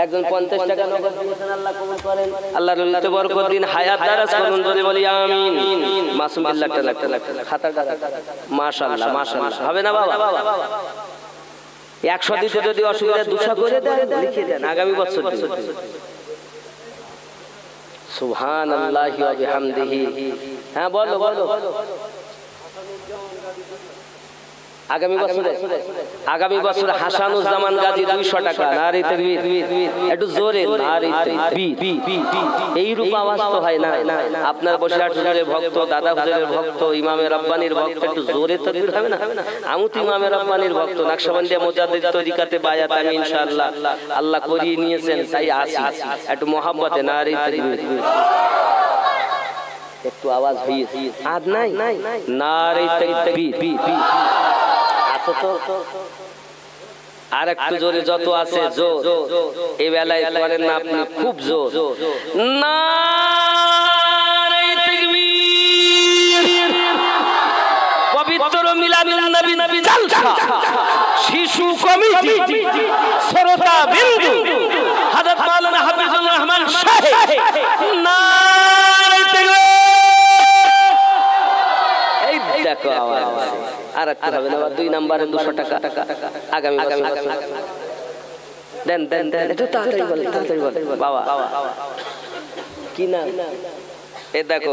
একজন 50 টাকা নগদ দিয়েছেন আল্লাহ কবুল করেন আল্লাহর রহমতে বরকত দিন হায়াত দারাজ করুন জোরে বলি আমিন মাসুম বিল্লাহ খাতা মাশাআল্লাহ মাশাআল্লাহ হবে না বাবা 100 দিতে যদি অসুবিধা 200 করে দেন লিখে দেন আগামী বছর সুবহানাল্লাহি ওয়া বিহামদিহি হ্যাঁ বলো আগামী বছর হাসানুজ্জামান গাজী 200 টাকা নারী তাকবীর একটু জোরে নারী তাকবীর এই রূপ আওয়াজ তো হয় না আপনার বসিরহাট হুজুরের ভক্ত দাদা হুজুরের ভক্ত ইমামে রাব্বানির ভক্ত একটু জোরে তাকবীর হবে না আমি তো ইমামে রাব্বানির ভক্ত নকশবন্দিয়া মুজাদ্দিদ তরিকাতে বায়াত আমি ইনশাআল্লাহ আল্লাহ করিয়ে নিয়েছেন তাই আসি একটু মোহাব্বতে নারী তাকবীর একটু আওয়াজ হইছে আদ নাই নারী তাকবীর আর একটু জোরে যত আছে জোর এই বেলায় করেন না আপনি খুব জোর নারে তাকবীর পবিত্র মিলাদুন নবী জলসা শিশু কমিটি শ্রোতা বিন্দু হযরত মাওলানা হাফিজুর রহমান সাহেব নারে তাকবীর এই দেখো আওয়াজ আর একটা হবে না 2 নম্বরে 200 টাকা আগামী দেন একটু তাড়াতাড়ি বল বাবা কি না এ দেখো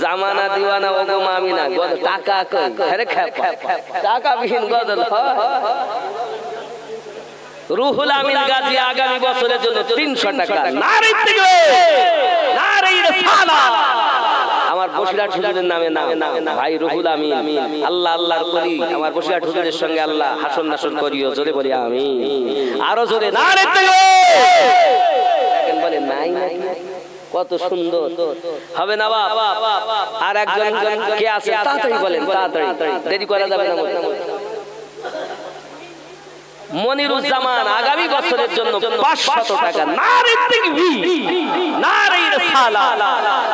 জামানা দিওয়ানা ওগো মামিনা গদল টাকা কই আরে টাকা বিহীন গদল রুহুল আমিন গাজী আগামী বছরের জন্য 300 টাকা নারী তাকবীর নারী রিসালাত আমার বসিরহাট হুজুরের নামে না ভাই রুহুল আমিন আল্লাহ আল্লাহর কলি আমার বসিরহাট হুজুরের সঙ্গে আল্লাহ হাসন নাসন করিও জোরে বলি আমিন আরো জোরে নারে তাকবীর দেখেন বলে নাই কত সুন্দর হবে না বাবা আর একজন কে আছে তাড়াতাড়ি বলেন তাড়াতাড়ি দেরি করা যাবে না মনিরুজ্জামান আগামী বছরের জন্য 500 টাকা। নারে তাকবীর, নারে রিসালাত।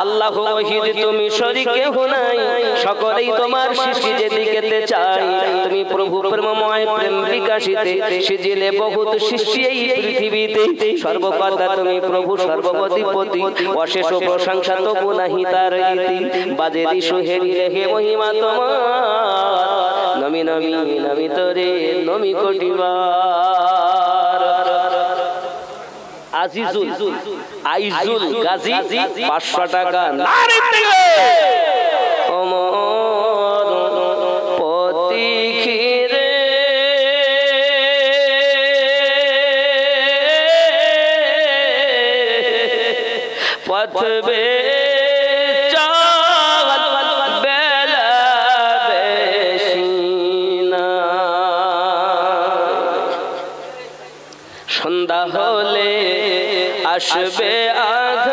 আল্লাহু ওয়াহিদ, তুমি শরীক কেহ নাই, সকলেই তোমার সৃষ্টি যেদিকেতে চাই। তুমি প্রভু প্রেমময়, প্রেম বিকাশিতে সিজিলে বহুত সৃষ্টি এই পৃথিবীতে। সর্বকর্তা তুমি প্রভু, সর্বপতিপতি, অশেষ প্রশংসা তবু নাহি তার ইতি। বাজে দিশু হেরিয়ে হে মহিমা তোমার, নমি নমি নমি তোরে নমি কোটিবার। আজিজুল আইজুল গাজী 500 টাকা। নারে তাকবীর। ওমর পতিখিরে পথবে সন্ধ্যা হলে আসবে আঘাত,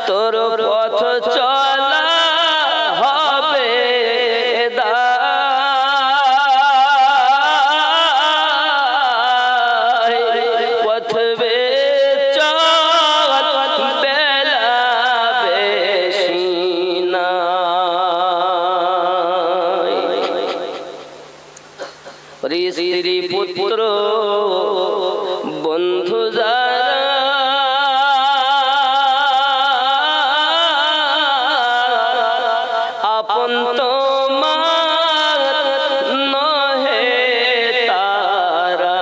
তোর পথ চলা হবে দায়। পথবে চল বেলা বেশি নাই। স্ত্রী পুত্র বন্ধু যারা আপন তোমার নহে তারা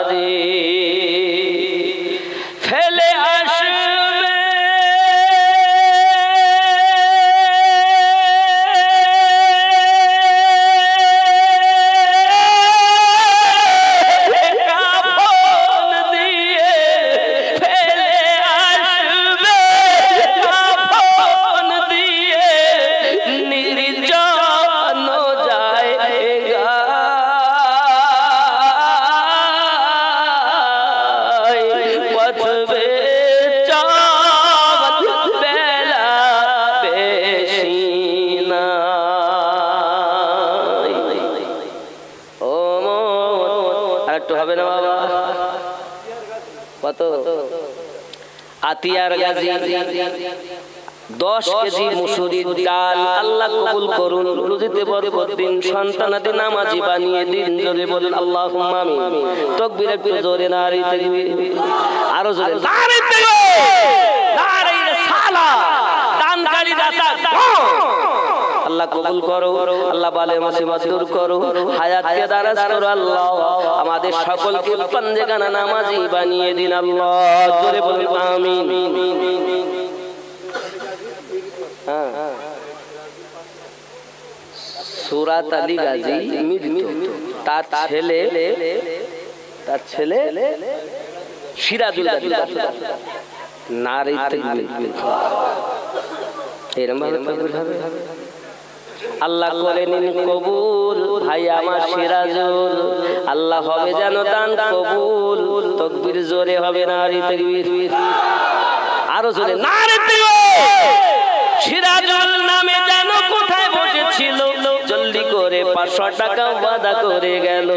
রে, ফেলে আসবে হবে না বাবা? কত? আতিয়ার গাজী 10 কেজি মুসুরির ডাল। আল্লাহ কবুল করুন, রুজিতে বরকত দিন, সন্তানাদি নামাজি বানিয়ে দিন। জোরে বলুন আল্লাহুম্মা আমিন। তাকবীর একটু জোরে, নারে তাকবীর, আরো জোরে, নারে তাকবীর, নারে রিসালাত। দানকারী দাতা আল্লাহ কবুল করো, আল্লাহ বালে মুসিবত দূর করো, হায়াতকে দারাজ করো আল্লাহ। আমাদের সকলকে পাঞ্জেগানা নামাজি বানিয়ে দিন আল্লাহ। জোরে বলুন আমিন। সুরাত আলী গাজী মৃত্যু, তার ছেলে সিরাজুল গাজী। নারে তাকবীর। এরকম ভাবে তাকবীর হবে। আল্লাহ করে নিন কবুল ভাই আমার সিরাজুল, আল্লাহ হবে যেন দান কবুল। তাকবীর জোরে হবে, নারে তাকবীর, আরো জোরে, নারে তাকবীর। সিরাজুল নামে যেন কোথায় বসেছিল, জলদি করে 500 টাকা ওয়াদা করে গেল।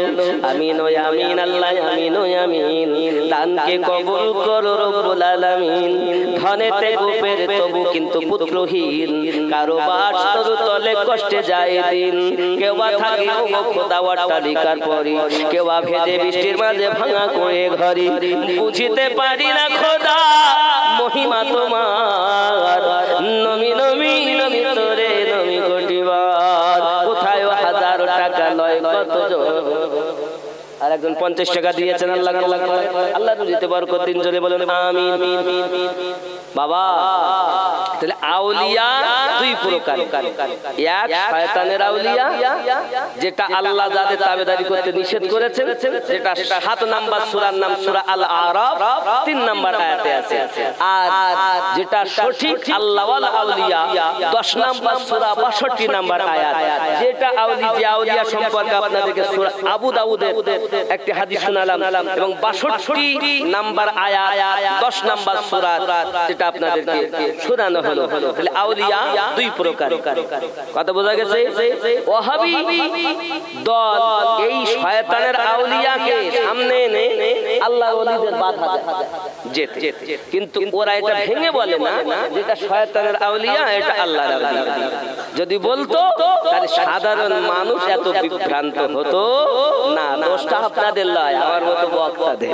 আমিন ও আমিন, আল্লাহ আমিন ও আমিন। দানকে কবুল করো রব্বুল আলামিন। ধনেতে গোপের তবু কিন্তু পুত্রহীন, কারো বাস্তর তলে কষ্টে যায় দিন। কেউ বা থাকে ও খোদা অট্টালিকার পরি, কেউ বা ভেজে বৃষ্টির মাঝে ভাঙা করে ঘরি। বুঝিতে পারি না খোদা মহিমা তোমার, নমি নমি নমি তোরে নমি কোটিবার। কোথায় 1000 টাকা লয় কত জন, আর একজন 50 টাকা দিয়েছেন। আল্লাহ আল্লাহ দিতে বরকত দিন। জোরে বলুন আমিন। বাবা তাহলে আউলিয়া দুই প্রকার, এক শয়তানের আউলিয়া যেটা আল্লাহ যাদের তাবেদারি করতে নিষেধ করেছেন, যেটা 7 নাম্বার সূরার নাম সূরা আল আরাফ 3 নাম্বার আয়াতে আছে। আর যেটা সঠিক আল্লাহ ওয়ালা আউলিয়া 10 নাম্বার সূরা 62 নাম্বার আয়াত। যেটা যে আউলিয়া সম্পর্কে আপনাদেরকে সূরা আবু দাউদের একটি হাদিস শোনালাম এবং 62 নাম্বার আয়াত 10 নাম্বার সূরা যেটা আপনাদেরকে শোনানো হলো। তাহলে আউলিয়া দুই প্রকার, কথা বোঝা গেছে? ওয়াহাবি দল এই শয়তানের আউলিয়াকে সামনে এনে আল্লাহর ওলিদের বাধা যেতে, কিন্তু ওরা এটা ভেঙে বলে না যেটা শয়তানের আউলিয়া এটা আল্লাহর আউলিয়া। যদি বলতো তাহলে সাধারণ মানুষ এত বিভ্রান্ত হতো না। দোষটা আপনাদের লয়, আমার মতো বক্তাদের।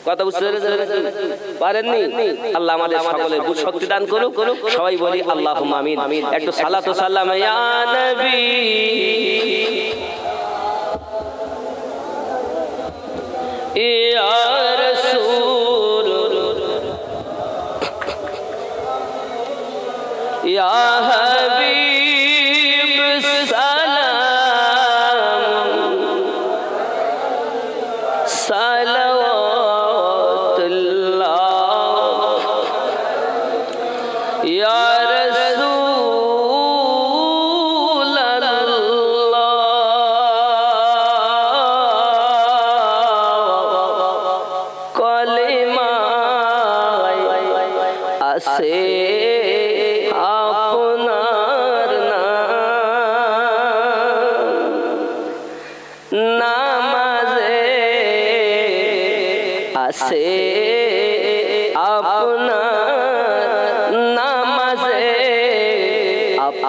কথা বুঝতে পারেননি? আল্লাহ আমাদের সকলের বুঝ শক্তি দান করুক। সবাই বলি আল্লাহুম্মা আমিন। একটু সালাত ও সালাম ইয়া নবী ইয়া রাসূল ইয়া হাবিব সালাম সালাওয়াতুল্লাহ ইয়া আপনার নামাজে আসে আপনার নামাজে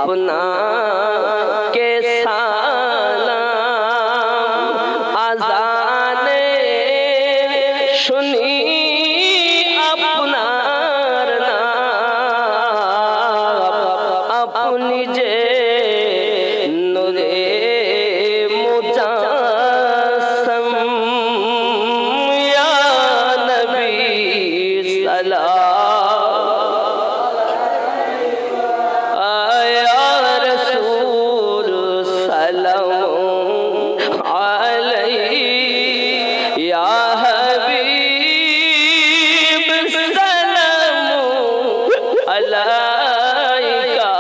আপনাকে সালাম আজানে শুনি আপনার আপনি যে নূরে মুজাসসাম ইয়া নবী সালাম ইয়া রাসূল সালাম আলাইহি ইয়া হাবিব সালাম আলাইকা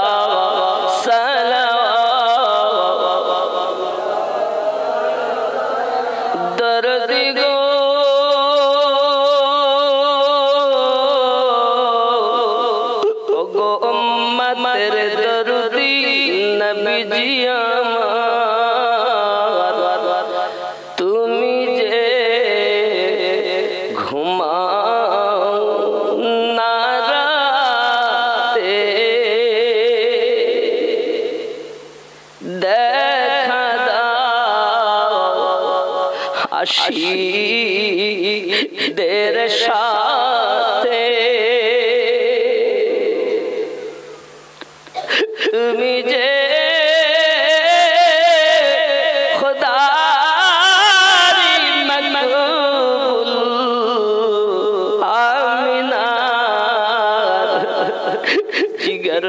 দরদি গো ওগো উম্মতের দরদি নবীজি আমার তুমি যে ঘুমাও না রাতে দেখা আশিকদের সাথে তুমি যে খোদারি মকবুল আমিনার জিগর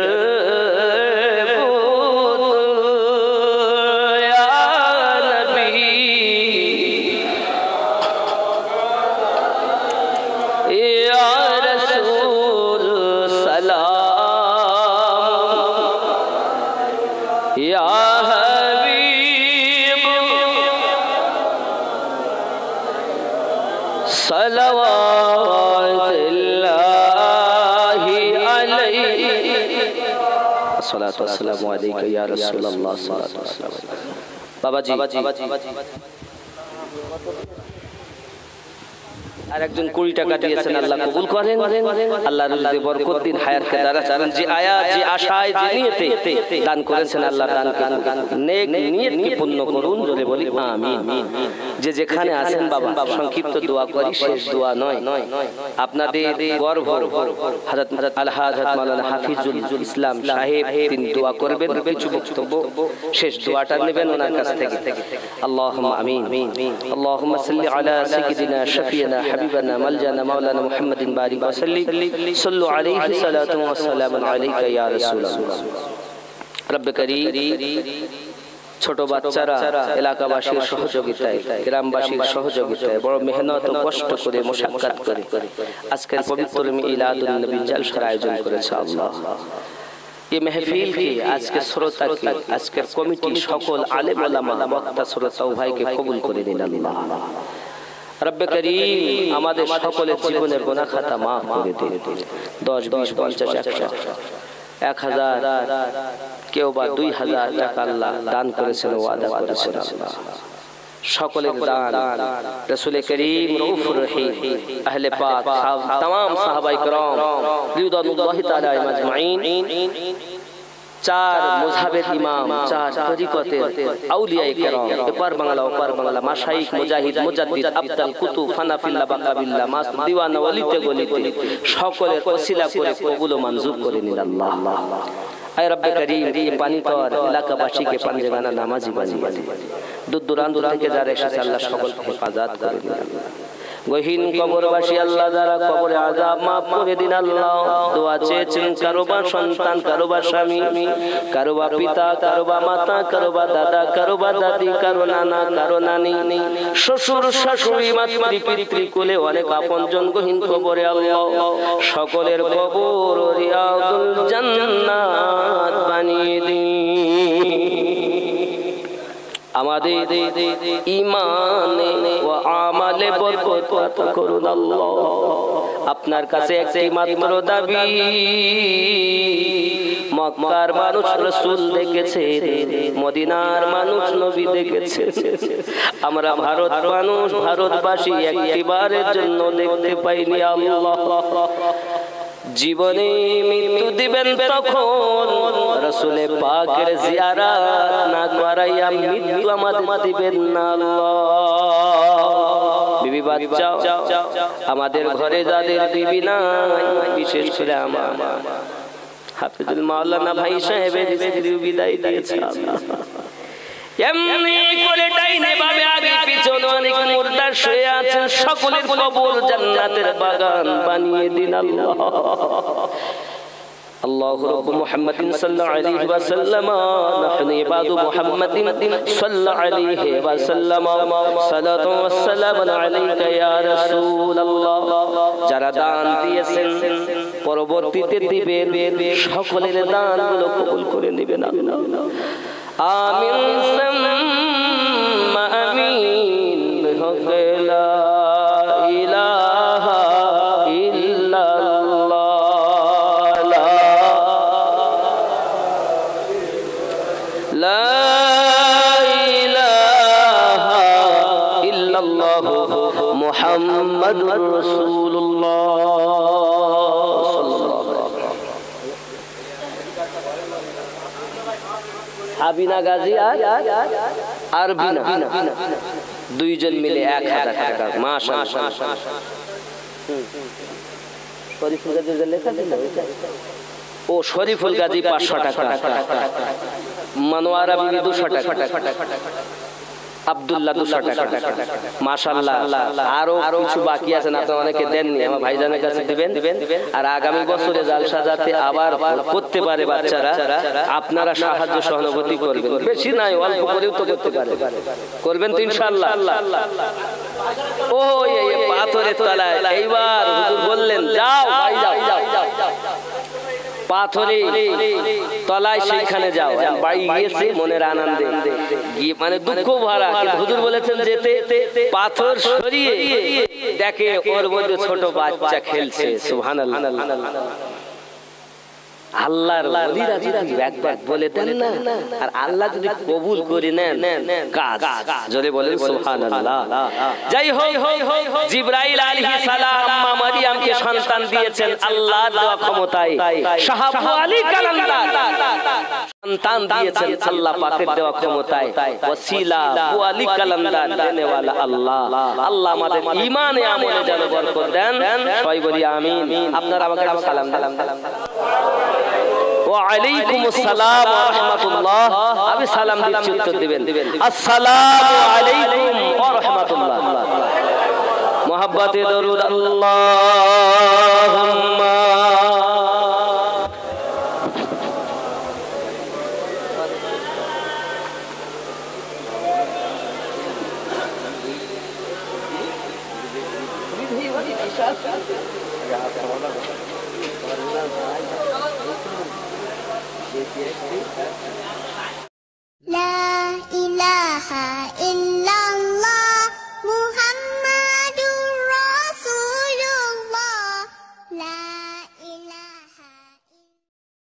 সালাওয়াতুল্লাহি আলাইহি আসসালাতু ওয়াসসালামু আলাইকা ইয়া রাসূলুল্লাহ সাল্লাল্লাহু আলাইহি ওয়াসাল্লাম। বাবাজি আর একজন 20 টাকা দিয়েছেন, আল্লাহ কবুল করেন। আল্লাহর রুজিতে বরকত দিন, হায়াতকে দারাজ করেন। যে আয়াত যে আশায় যে নিয়তে দান করেছেন আল্লাহ দানকে নেক নিয়তকে পূর্ণ করুন, জোরে বলি আমিন। যে যেখানে আছেন বাবা সংক্ষিপ্ত দোয়া করি, শেষ দোয়া নয়। আপনাদের গর্ব হযরত আলহাজ মাওলানা হাফিজুল ইসলাম সাহেব তিনি দোয়া করবেন, কিছু বক্তব্য শেষ দোয়াটা নেবেন ওনার কাছ থেকে। আল্লাহুম্মা আমিন। আল্লাহুম্মা সাল্লি আলা সাইয়্যিদিনা শাফিয়ানা হাবিবানা মালজানা মাওলানা মুহাম্মাদিন বারিক ওয়া সাল্লিম সাল্লু আলাইহি সালাতু ওয়া সালামু আলাইকা ইয়া রাসূলুল্লাহ। রব্বে কারীম ছোট বাচ্চারা এলাকাবাসীর সহযোগিতায়, গ্রামবাসীর সহযোগিতায় বড় মেহনত ও কষ্ট করে মুশাক্কাত করে আজকের পবিত্র মিলাদুন নবী জালসার আয়োজন করেছে। আল্লাহ এই महफिल की आज के श्रोता की आज के कमिटी সকল আলেম ওলামা বক্তা শ্রোতা উভয়কে কবুল করে দিন আল্লাহ। রব্বে করিম আমাদের সকলের জীবনের গুনাহ খাতা maaf করে দিন। 10 20 50 100 1000 কেউ বা 2000 টাকা আল্লাহ দান করেছেন ওয়াদা করেছেন আল্লাহ। সকলের দান রাসূল করিম রউফুর রহিম আহলে পাক तमाम সাহাবায়ে کرام রিদওয়ানুল্লাহি তাআলা আজমাইন চার মুযহাবের ইমাম চার তরিকতের আউলিয়ায়ে কেরাম এপার বাংলা ওপার বাংলা মাশাইখ মুজাহিদ মুজাদ্দিদ আবদাল কুতুব ফানাফিল্লাহ বাকাবিল্লাহ মাস দিওয়ানা ওলিতে গলিতে সকলের ওসিলা করে কবুল ও মঞ্জুর করে নিন আল্লাহ। আয় রব্বে করিম এই পানি পর এলাকাবাসীকে পাঞ্জেগানা নামাজি বানিয়ে দিন। দূর দূরান্ত থেকে যারা এসেছে আল্লাহ সকলকে হেফাজত করে দিন। গহীন কবরবাসী আল্লাহ যারা কবরে আযাব maaf করে দিন আল্লাহ। দোয়া চেয়েছেন কারোবা সন্তান কারোবা স্বামী কারোবা পিতা কারোবা মাতা কারোবা দাদা কারোবা দাদি কারো নানা কারো নানি শ্বশুর শাশুড়ি মাতৃ পিতৃ কোলে অনেক আপনজন গহীন কবরে আল্লাহ সকলের কবর রিয়াদুল জান্নাত বানিয়ে দিন। আমাদের ঈমানে ও আমালে বরকত আতা করুন আল্লাহ। আপনার কাছে একটি মাত্র দাবি, মক্কার মানুষ রাসূল দেখেছে, মদিনার মানুষ নবী দেখেছে, আমরা ভারত মানুষ ভারতবাসী একটিবারের জন্য দেখতে পাইনি আল্লাহ। জীবনে মৃত্যু দিবেন তখন রাসূলে পাকের জিয়ারত না করাইয়া মৃত্যু আমাদের দিবেন না আল্লাহ। বিবি বাচ্চা আমাদের ঘরে যাদের বিবি নাই, বিশেষ করে আমার হাফিজুল মাওলানা ভাই সাহেবের স্ত্রী বিদায় দিয়েছে আল্লাহ। এমনি করে ডাইনে বামে আগে পিছনে অনেক মুর্দা শুয়ে আছেন, সকলের কবর জান্নাতের বাগান বানিয়ে দিন আল্লাহ। الله رب محمد صلى عليه وسلم نحن عباد محمد صلى عليه وسلم صلاة والسلام عليك يا رسول الله। যারা দান দিয়েছেন পরবর্তীতে দিবেন, সকলের দানগুলো কবুল করে নেবেন আল্লাহ। আমিন সুম্মা আমিন বিহক লা ইলাহা ইল্লাল্লাহ লা ইলাহা ইল্লাল্লাহ মুহাম্মাদুর রাসূলুল্লাহ সাল্লাল্লাহু আলাইহি হাবিনা গাজী আর বিনা দুইজন মিলে 1000 টাকা মাশাআল্লাহ। শরীফুল গাজী লেখা দিল ও শরীফুল গাজী 500 টাকা, মনোয়ারা বিবি 200 টাকা, আব্দুল্লাহ 200 টাকা। মাশাআল্লাহ আরো কিছু বাকি আছে না, আপনারা অনেকে দেননি, আমার ভাইজানের কাছে দিবেন। আর আগামী বছরে জালসা যাতে আবার করতে পারে বাচ্চারা, আপনারা সাহায্য সহানুভূতি করবেন। বেশি নাই, অল্প করেও তো করতে পারে, করবেন তো ইনশাআল্লাহ। ও এই পাথরের তলায় এইবার হুজুর বললেন যাও ভাই যাও, পাথরে তলায় সেইখানে যাও। বাড়ি গিয়েছে মনের আনন্দে গিয়ে, মানে দুঃখ ভরা, কিন্তু হুজুর বলেছেন যেতে পাথর সরিয়ে দেখে ওর মধ্যে ছোট বাচ্চা খেলছে। সুবহানাল্লাহ। আল্লাহর ওলিরা যদি একবার বলে দেন না, আর আল্লাহ যদি কবুল করে নেন কাজ, জোরে বলেন সুবহানাল্লাহ। যাই হোক, জিবরাইল আলাইহিস সালাম মা মারিয়ামকে সন্তান দিয়েছেন আল্লাহর দেওয়া ক্ষমতায়। সাহাবা আলী কালান্দার সন্তান দিয়েছেন আল্লাহ পাকের দেওয়া ক্ষমতায়। ওসিলা আবু আলী কালান্দার দেনেওয়ালা আল্লাহ। আল্লাহ আমাদের ঈমানে আমলে যেন বরকত দেন, সবাই বলি আমিন। আপনারা আমাকে সালাম দেন। ওয়ালাইকুমুস সালাম ওয়া রাহমাতুল্লাহ। আমি সালাম দিচ্ছি, উত্তর দিবেন আসসালামু আলাইকুম ওয়া রাহমাতুল্লাহ। মুহাব্বতে দরুদ আল্লাহুম্মা لا إله